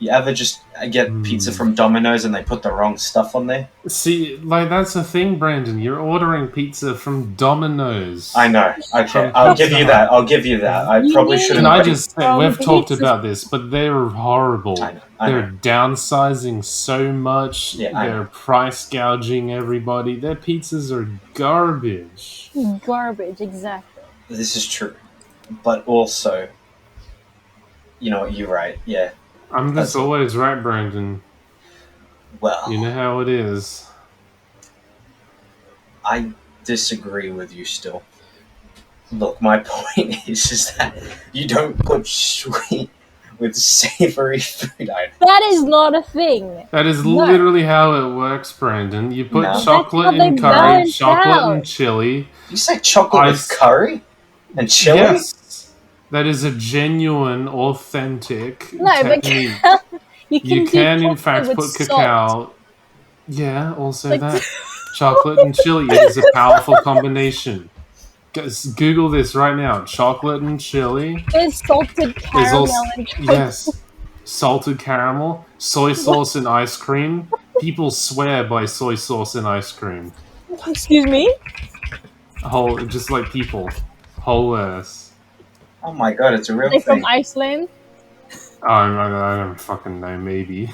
[SPEAKER 1] You ever just get pizza from Domino's and they put the wrong stuff on there?
[SPEAKER 2] See, like, that's the thing, Brandon. You're ordering pizza from Domino's.
[SPEAKER 1] I know. Okay,
[SPEAKER 2] From
[SPEAKER 1] I'll
[SPEAKER 2] Pizza
[SPEAKER 1] give you
[SPEAKER 2] Hut.
[SPEAKER 1] that. I'll give you that. I
[SPEAKER 3] You
[SPEAKER 1] probably
[SPEAKER 3] need-
[SPEAKER 1] shouldn't.
[SPEAKER 2] Can I
[SPEAKER 1] have
[SPEAKER 2] just say, we've talked
[SPEAKER 3] pizza-
[SPEAKER 2] about this, but they're horrible.
[SPEAKER 1] I know. I
[SPEAKER 2] They're
[SPEAKER 1] know.
[SPEAKER 2] downsizing so much.
[SPEAKER 1] Yeah, I
[SPEAKER 2] They're
[SPEAKER 1] know.
[SPEAKER 2] price gouging everybody. Their pizzas are garbage.
[SPEAKER 3] Garbage, exactly.
[SPEAKER 1] This is true, but also, you know, you're right. Yeah.
[SPEAKER 2] I'm
[SPEAKER 1] That's-
[SPEAKER 2] just always right, Brandon.
[SPEAKER 1] Well,
[SPEAKER 2] You know how it is.
[SPEAKER 1] I disagree with you still. Look, my point is that you don't put sweet with savory food items.
[SPEAKER 3] That is not a thing.
[SPEAKER 2] That is
[SPEAKER 3] No.
[SPEAKER 2] literally how it works, Brandon. You put
[SPEAKER 1] No.
[SPEAKER 2] chocolate
[SPEAKER 3] That's how
[SPEAKER 2] in
[SPEAKER 3] they
[SPEAKER 2] curry,
[SPEAKER 3] balance
[SPEAKER 2] chocolate
[SPEAKER 3] out.
[SPEAKER 2] and chili.
[SPEAKER 1] You say chocolate with
[SPEAKER 2] Ice-
[SPEAKER 1] curry and chili?
[SPEAKER 2] Yes, that is a genuine, authentic
[SPEAKER 3] No, but
[SPEAKER 2] technique.
[SPEAKER 3] you
[SPEAKER 2] You
[SPEAKER 3] do
[SPEAKER 2] can, in
[SPEAKER 3] chocolate
[SPEAKER 2] fact,
[SPEAKER 3] with
[SPEAKER 2] put
[SPEAKER 3] salt.
[SPEAKER 2] cacao. Yeah, also
[SPEAKER 3] Like-
[SPEAKER 2] that. Chocolate and chili is a powerful combination. Guys, Google this right now. Chocolate and chili
[SPEAKER 3] There's salted
[SPEAKER 2] is
[SPEAKER 3] caramel
[SPEAKER 2] also
[SPEAKER 3] and
[SPEAKER 2] yes, salted caramel, soy sauce and ice cream. People swear by soy sauce and ice cream.
[SPEAKER 3] Excuse me?
[SPEAKER 2] Just like people, whole ass.
[SPEAKER 1] Oh my god, it's a real
[SPEAKER 3] They're
[SPEAKER 1] thing.
[SPEAKER 3] from Iceland.
[SPEAKER 2] I don't fucking know. Maybe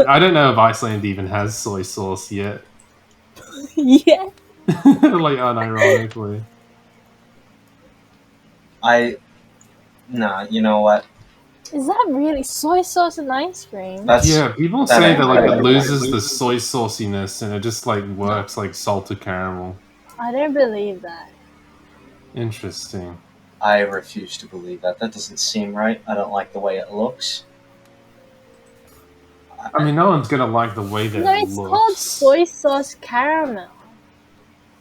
[SPEAKER 2] I don't know if Iceland even has soy sauce yet.
[SPEAKER 3] Yeah.
[SPEAKER 2] Like unironically.
[SPEAKER 1] Nah, you know what?
[SPEAKER 3] Is that really soy sauce and ice cream?
[SPEAKER 2] Yeah, people
[SPEAKER 1] that
[SPEAKER 2] say
[SPEAKER 1] ain't
[SPEAKER 2] that like it
[SPEAKER 1] right.
[SPEAKER 2] loses the soy sauciness and it just like works like salted caramel.
[SPEAKER 3] I don't believe that.
[SPEAKER 2] Interesting.
[SPEAKER 1] I refuse to believe that. That doesn't seem right. I don't like the way it looks.
[SPEAKER 2] I mean, no one's gonna like the way that
[SPEAKER 3] No,
[SPEAKER 2] it
[SPEAKER 3] it's called
[SPEAKER 2] looks.
[SPEAKER 3] soy sauce caramel.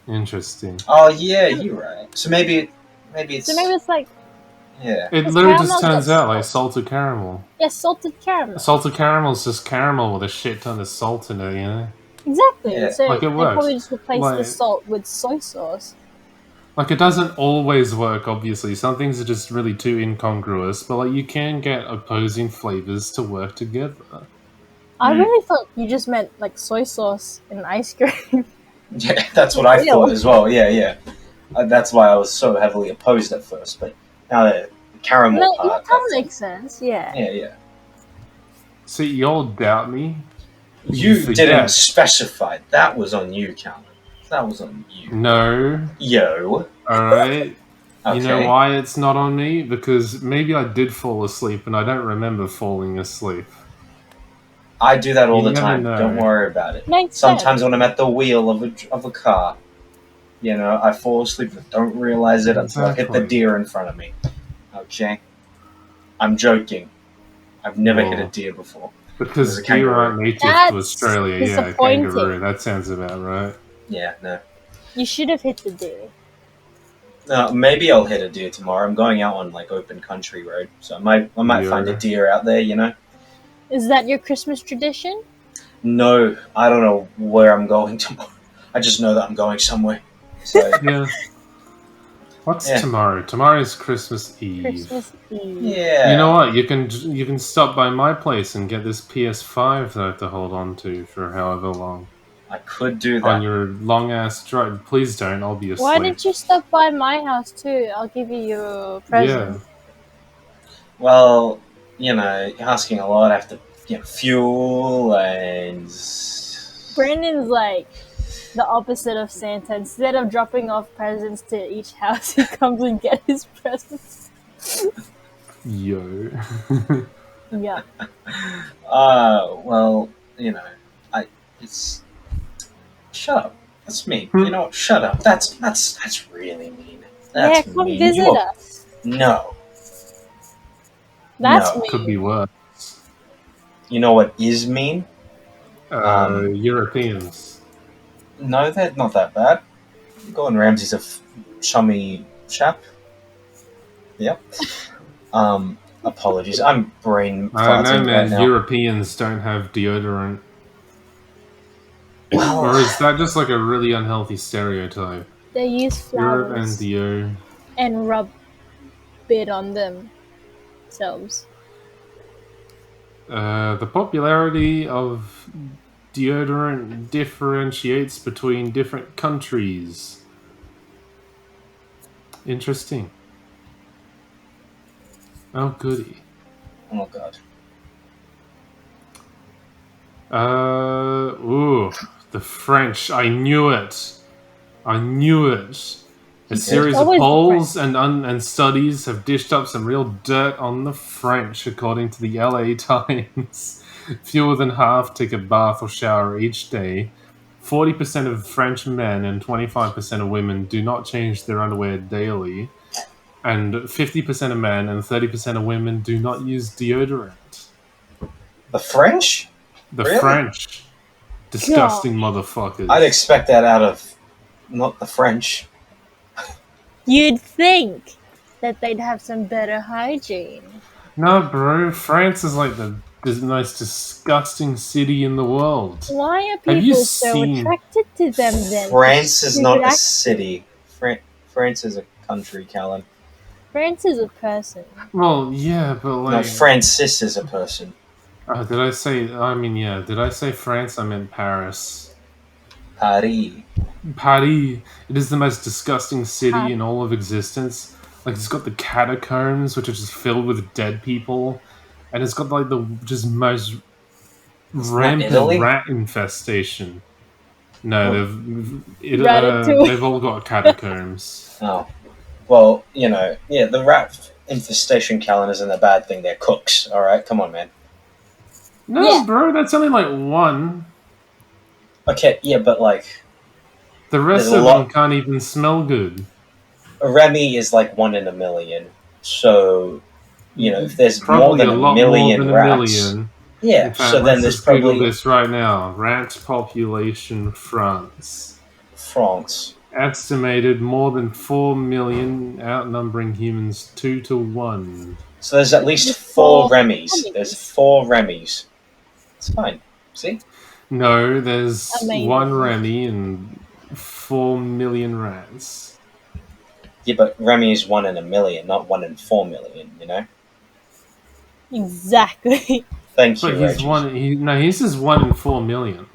[SPEAKER 2] Interesting.
[SPEAKER 1] Oh yeah, you're right. So maybe it's
[SPEAKER 3] So maybe it's like
[SPEAKER 1] yeah.
[SPEAKER 2] It
[SPEAKER 3] because
[SPEAKER 2] literally just
[SPEAKER 3] caramel's got
[SPEAKER 2] turns out like
[SPEAKER 3] salt.
[SPEAKER 2] salted caramal.
[SPEAKER 3] Yeah, salted caramel.
[SPEAKER 2] Salted caramel's just caramel with a shit ton of salt in it, you know?
[SPEAKER 3] Exactly.
[SPEAKER 1] Yeah.
[SPEAKER 3] So
[SPEAKER 2] Like it
[SPEAKER 3] they
[SPEAKER 2] works.
[SPEAKER 3] probably just replace the
[SPEAKER 2] Like,
[SPEAKER 3] salt with soy sauce.
[SPEAKER 2] like it doesn't always work, obviously. Some things are just really too incongruous, but like you can get opposing flavors to work together.
[SPEAKER 3] I really thought you just meant like soy sauce and ice cream.
[SPEAKER 1] Yeah, that's what I thought as well. Yeah. That's why I was so heavily opposed at first. But now the caramel
[SPEAKER 3] No,
[SPEAKER 1] part.
[SPEAKER 3] that makes sense. Yeah.
[SPEAKER 1] Yeah.
[SPEAKER 2] See, y'all doubt me.
[SPEAKER 1] You
[SPEAKER 2] forget.
[SPEAKER 1] didn't specify. That was on you, Calvin. That was on you.
[SPEAKER 2] No.
[SPEAKER 1] Yo.
[SPEAKER 2] Alright.
[SPEAKER 1] Okay.
[SPEAKER 2] You know why it's not on me? Because maybe I did fall asleep and I don't remember falling asleep.
[SPEAKER 1] I do that all
[SPEAKER 2] You
[SPEAKER 1] the
[SPEAKER 2] never
[SPEAKER 1] time.
[SPEAKER 2] know.
[SPEAKER 1] Don't worry about it.
[SPEAKER 3] Makes
[SPEAKER 1] Sometimes
[SPEAKER 3] sense.
[SPEAKER 1] when I'm at the wheel of a car, you know, I fall asleep and don't realize it until I hit the
[SPEAKER 2] Exactly.
[SPEAKER 1] deer in front of me. Okay? I'm joking. I've never hit a
[SPEAKER 2] Well,
[SPEAKER 1] deer before.
[SPEAKER 2] Because
[SPEAKER 1] There's a
[SPEAKER 2] deer
[SPEAKER 1] kangaroo.
[SPEAKER 2] aren't native to
[SPEAKER 3] That's
[SPEAKER 2] Australia. Yeah,
[SPEAKER 3] disappointing.
[SPEAKER 2] kangaroo. That sounds about right.
[SPEAKER 1] Yeah, no.
[SPEAKER 3] You should have hit the deer.
[SPEAKER 1] Maybe I'll hit a deer tomorrow. I'm going out on like open country road, so I might find a deer out there. You know.
[SPEAKER 3] Is that your Christmas tradition?
[SPEAKER 1] No, I don't know where I'm going tomorrow. I just know that I'm going somewhere. So
[SPEAKER 2] Yeah. What's
[SPEAKER 1] Yeah.
[SPEAKER 2] tomorrow? Tomorrow's Christmas Eve.
[SPEAKER 3] Christmas Eve.
[SPEAKER 1] yeah.
[SPEAKER 2] You know what? You can stop by my place and get this PS5 that I have to hold on to for however long.
[SPEAKER 1] I could do
[SPEAKER 2] On
[SPEAKER 1] that.
[SPEAKER 2] your long ass drive. Please don't. I'll be asleep.
[SPEAKER 3] Why didn't you stop by my house too? I'll give you your present.
[SPEAKER 2] Yeah.
[SPEAKER 1] Well, you know, you're asking a lot. I have to get fuel and.
[SPEAKER 3] Brandon's like the opposite of Santa. Instead of dropping off presents to each house, he comes and gets his presents.
[SPEAKER 2] Yo.
[SPEAKER 3] Yeah.
[SPEAKER 1] Well, you know, it's. Shut up. That's mean. You know what? Shut up. That's really mean. That's
[SPEAKER 3] yeah, come
[SPEAKER 1] mean.
[SPEAKER 3] visit us.
[SPEAKER 1] No.
[SPEAKER 3] That's
[SPEAKER 1] No.
[SPEAKER 3] me.
[SPEAKER 2] Could be worse.
[SPEAKER 1] You know what is mean?
[SPEAKER 2] Europeans.
[SPEAKER 1] No, they're not that bad. Gordon Ramsay's a chummy chap. Yep. Apologies. I'm brain
[SPEAKER 2] I don't know,
[SPEAKER 1] farting
[SPEAKER 2] man.
[SPEAKER 1] right now.
[SPEAKER 2] Europeans don't have deodorant.
[SPEAKER 1] Well,
[SPEAKER 2] Or is that just like a really unhealthy stereotype?
[SPEAKER 3] They use
[SPEAKER 2] Europe and
[SPEAKER 3] flowers
[SPEAKER 2] deo.
[SPEAKER 3] and rub it on themselves.
[SPEAKER 2] The popularity of deodorant differentiates between different countries. Interesting. Oh, goody.
[SPEAKER 1] oh god.
[SPEAKER 2] The French. I knew it. I knew it. A
[SPEAKER 1] You
[SPEAKER 2] series
[SPEAKER 3] did?
[SPEAKER 2] of
[SPEAKER 3] Always the
[SPEAKER 2] polls and studies have dished up some real dirt on the French, according to the LA Times. Fewer than half take a bath or shower each day. 40% of French men and 25% of women do not change their underwear daily. And 50% of men and 30% of women do not use deodorant.
[SPEAKER 1] The French?
[SPEAKER 2] The
[SPEAKER 1] Really?
[SPEAKER 2] French. Disgusting motherfuckers.
[SPEAKER 1] I'd expect that out of not the French.
[SPEAKER 3] You'd think that they'd have some better hygiene.
[SPEAKER 2] No, bro. France is like the most disgusting city in the world.
[SPEAKER 3] Why are
[SPEAKER 2] Have you
[SPEAKER 3] people so
[SPEAKER 2] seen-
[SPEAKER 3] attracted to them then?
[SPEAKER 1] France is
[SPEAKER 3] Stupid
[SPEAKER 1] not a
[SPEAKER 3] accent.
[SPEAKER 1] city. France is a country, Callan.
[SPEAKER 3] France is a person.
[SPEAKER 2] Well, yeah, but
[SPEAKER 1] No,
[SPEAKER 2] like...
[SPEAKER 1] Francis is a person.
[SPEAKER 2] did I say... I mean, yeah. Did I say France? I meant Paris.
[SPEAKER 1] Paris.
[SPEAKER 2] Paris. It is the most disgusting city
[SPEAKER 3] Paris.
[SPEAKER 2] in all of existence. Like, it's got the catacombs, which are just filled with dead people. And it's got, like, the just most rampant
[SPEAKER 1] Italy?
[SPEAKER 2] rat infestation. No,
[SPEAKER 1] Oh.
[SPEAKER 2] they've
[SPEAKER 3] Ratatouille.
[SPEAKER 2] all got catacombs.
[SPEAKER 1] Oh. Well, the rat infestation calendar isn't a bad thing. They're cooks. All right, come on, man.
[SPEAKER 2] No,
[SPEAKER 3] Yeah.
[SPEAKER 2] bro, that's only like one.
[SPEAKER 1] Okay, yeah, but like,
[SPEAKER 2] The
[SPEAKER 1] there's
[SPEAKER 2] rest
[SPEAKER 1] a
[SPEAKER 2] of them
[SPEAKER 1] lot.
[SPEAKER 2] can't even smell good.
[SPEAKER 1] A Remy is like 1 in a million. So, if there's more
[SPEAKER 2] Probably
[SPEAKER 1] than
[SPEAKER 2] a
[SPEAKER 1] a
[SPEAKER 2] lot more
[SPEAKER 1] million
[SPEAKER 2] than a
[SPEAKER 1] rats,
[SPEAKER 2] million.
[SPEAKER 1] yeah.
[SPEAKER 2] In fact,
[SPEAKER 1] So then
[SPEAKER 2] let's
[SPEAKER 1] there's
[SPEAKER 2] just Google
[SPEAKER 1] probably
[SPEAKER 2] this right now. Rat population France.
[SPEAKER 1] France.
[SPEAKER 2] Estimated more than 4 million, outnumbering humans 2 to 1.
[SPEAKER 1] So there's at least four
[SPEAKER 3] Before
[SPEAKER 1] Remys. There's
[SPEAKER 3] commies.
[SPEAKER 1] 4 Remys. It's fine. See?
[SPEAKER 2] No, there's one
[SPEAKER 3] Amazing.
[SPEAKER 2] Remy and 4 million rats.
[SPEAKER 1] Yeah, but Remy is 1 in a million, not 1 in 4 million.
[SPEAKER 3] Exactly.
[SPEAKER 1] Thank
[SPEAKER 2] But
[SPEAKER 1] you,
[SPEAKER 2] he's
[SPEAKER 1] Reggie.
[SPEAKER 2] one. He says 1 in 4 million.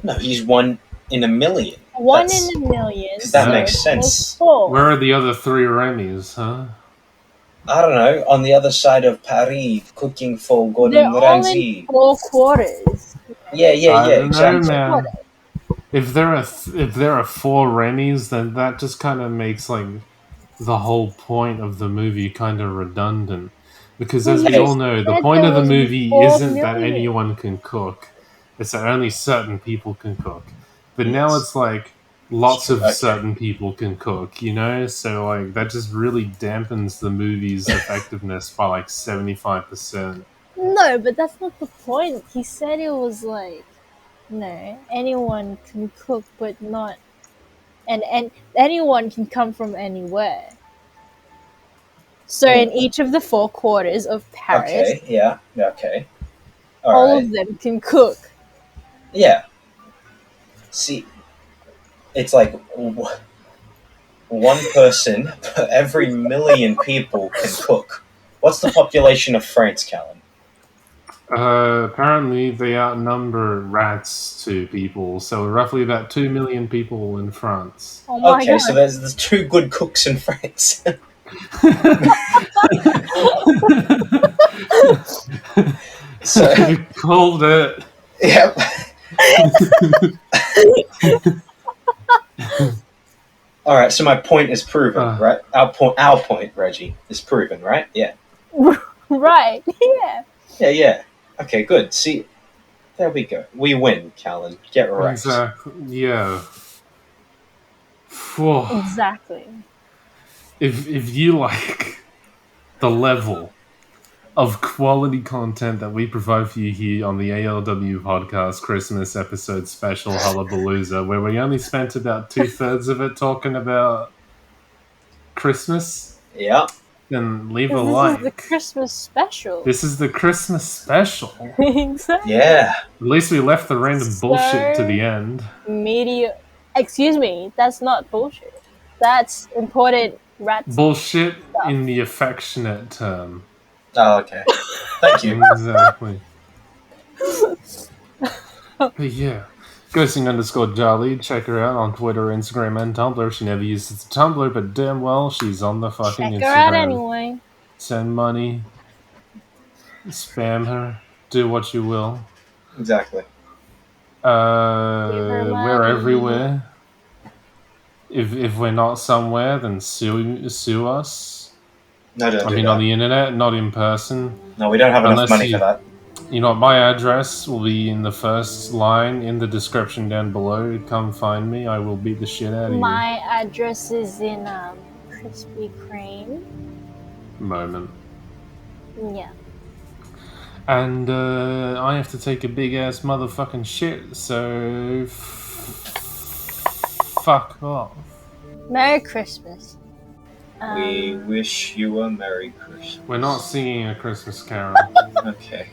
[SPEAKER 1] No, he's 1 in a million.
[SPEAKER 3] One in
[SPEAKER 1] That's
[SPEAKER 3] a million.
[SPEAKER 1] because that
[SPEAKER 2] No.
[SPEAKER 1] makes
[SPEAKER 3] So there's
[SPEAKER 1] sense.
[SPEAKER 3] four.
[SPEAKER 2] Where are the other 3 Remys, huh?
[SPEAKER 1] I don't know. On the other side of Paris, cooking for
[SPEAKER 3] They're
[SPEAKER 1] Gordon
[SPEAKER 3] all in
[SPEAKER 1] Ramsay.
[SPEAKER 3] 4 quarters.
[SPEAKER 1] Yeah, yeah,
[SPEAKER 2] I
[SPEAKER 1] yeah.
[SPEAKER 2] don't know,
[SPEAKER 1] Exactly.
[SPEAKER 2] man. If there are 4 Remys, then that just kind of makes like the whole point of the movie kind of redundant. Because
[SPEAKER 3] But
[SPEAKER 2] as we
[SPEAKER 3] you
[SPEAKER 2] all know, the
[SPEAKER 3] said
[SPEAKER 2] point
[SPEAKER 3] there
[SPEAKER 2] of the
[SPEAKER 3] was
[SPEAKER 2] movie
[SPEAKER 3] 4
[SPEAKER 2] isn't that
[SPEAKER 3] million.
[SPEAKER 2] anyone can cook. It's that only certain people can cook. But now
[SPEAKER 1] Yes.
[SPEAKER 2] it's like
[SPEAKER 1] It's
[SPEAKER 2] lots
[SPEAKER 1] true.
[SPEAKER 2] of
[SPEAKER 1] Okay.
[SPEAKER 2] certain people can cook, So like that just really dampens the movie's effectiveness by like 75%.
[SPEAKER 3] No, but that's not the point. He said it was like, no, anyone can cook, but not, and anyone can come from anywhere. So in
[SPEAKER 1] Oh,
[SPEAKER 3] each of the 4 quarters of Paris,
[SPEAKER 1] okay. Yeah. Okay. All
[SPEAKER 3] all
[SPEAKER 1] right.
[SPEAKER 3] of them can cook.
[SPEAKER 1] Yeah. See, it's like one person per every million people can cook. What's the population of France, Callan?
[SPEAKER 2] Apparently, they outnumber rats to people, so roughly about 2 million people in France.
[SPEAKER 3] Oh my
[SPEAKER 1] Okay, so
[SPEAKER 3] god.
[SPEAKER 1] there's 2 good cooks in France. So,
[SPEAKER 2] You called it.
[SPEAKER 1] yep. All right, so my point is proven,
[SPEAKER 2] Uh,
[SPEAKER 1] right? Our point, Reggie, is proven, right? Yeah.
[SPEAKER 3] Right. Yeah.
[SPEAKER 1] Yeah, yeah. Okay, good. See, there we go. We win, Callan. Get wrecked.
[SPEAKER 2] exactly. Yeah. Phew.
[SPEAKER 3] Exactly.
[SPEAKER 2] If you like the level of quality content that we provide for you here on the ALW podcast Christmas episode special Hullabalooza, where we only spent about 2/3 of it talking about Christmas,
[SPEAKER 1] Yeah,
[SPEAKER 2] then leave a
[SPEAKER 3] Because this is the
[SPEAKER 2] like.
[SPEAKER 3] Christmas special.
[SPEAKER 2] This is the Christmas special.
[SPEAKER 3] Exactly.
[SPEAKER 1] yeah.
[SPEAKER 2] At least we left the random bullshit to the end.
[SPEAKER 3] Media. Excuse me, that's not bullshit. That's important rat
[SPEAKER 2] Bullshit
[SPEAKER 3] stuff.
[SPEAKER 2] in the affectionate term.
[SPEAKER 1] Oh, okay. Thank you.
[SPEAKER 2] Exactly. But yeah. Ghosting_Jolly. Check her out on Twitter, Instagram, and Tumblr. She never uses the Tumblr, but damn well she's on the fucking
[SPEAKER 3] Check her out
[SPEAKER 2] Instagram.
[SPEAKER 3] anyway.
[SPEAKER 2] Send money. Spam her. Do what you will.
[SPEAKER 1] Exactly.
[SPEAKER 3] Give her
[SPEAKER 2] We're
[SPEAKER 3] money.
[SPEAKER 2] everywhere. If we're not somewhere, then sue us.
[SPEAKER 1] No, don't
[SPEAKER 2] I
[SPEAKER 1] do
[SPEAKER 2] mean, on
[SPEAKER 1] that.
[SPEAKER 2] the internet, not in person.
[SPEAKER 1] No, we don't have enough
[SPEAKER 2] Unless
[SPEAKER 1] money for that.
[SPEAKER 2] my address will be in the first line in the description down below. Come find me. I will beat the shit out of
[SPEAKER 3] My address is in Krispy Kreme.
[SPEAKER 2] you. Moment.
[SPEAKER 3] Yeah.
[SPEAKER 2] And I have to take a big ass motherfucking shit, so fuck off.
[SPEAKER 3] Merry Christmas.
[SPEAKER 1] We wish you a Merry Christmas.
[SPEAKER 2] We're not singing a Christmas carol.
[SPEAKER 1] Okay.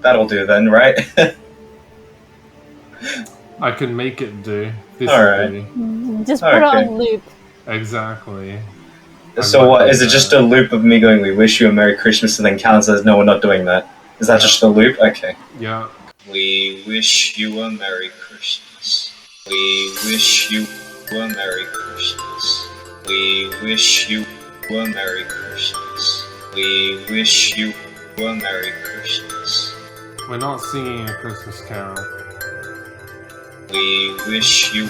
[SPEAKER 1] That'll do then, right?
[SPEAKER 2] I can make it do. This
[SPEAKER 1] All
[SPEAKER 2] will
[SPEAKER 1] right.
[SPEAKER 2] do.
[SPEAKER 3] Just put it
[SPEAKER 1] Okay.
[SPEAKER 3] on loop.
[SPEAKER 2] Exactly.
[SPEAKER 1] So what, is it just a loop of me going, we wish you a Merry Christmas, and then Callan says, no, we're not doing that? Is that just a loop? Okay.
[SPEAKER 2] Yeah.
[SPEAKER 1] We wish you a Merry Christmas. We wish you a Merry Christmas. We wish you a Merry Christmas. We wish you a Merry Christmas.
[SPEAKER 2] We're not singing a Christmas carol.
[SPEAKER 1] We wish you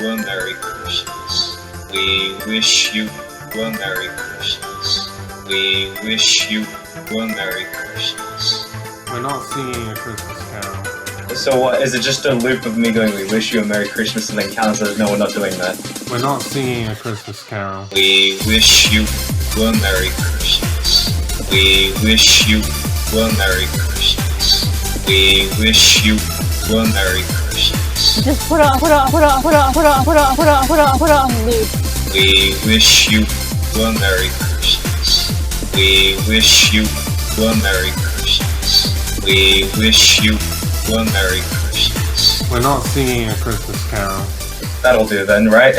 [SPEAKER 1] a Merry Christmas. We wish you a Merry Christmas. We wish you a Merry Christmas.
[SPEAKER 2] We're not singing a Christmas carol.
[SPEAKER 1] So what, is it just a loop of me going, we wish you a Merry Christmas, and then counts as, no, we're not doing that?
[SPEAKER 2] We're not singing a Christmas carol.
[SPEAKER 1] We wish you a Merry Christmas. We wish you a Merry Christmas. We wish you a Merry Christmas.
[SPEAKER 3] Just put it on loop.
[SPEAKER 1] We wish you a Merry Christmas. We wish you a Merry Christmas. We wish you a Merry Christmas.
[SPEAKER 2] We're not singing a Christmas carol.
[SPEAKER 1] That'll do then, right?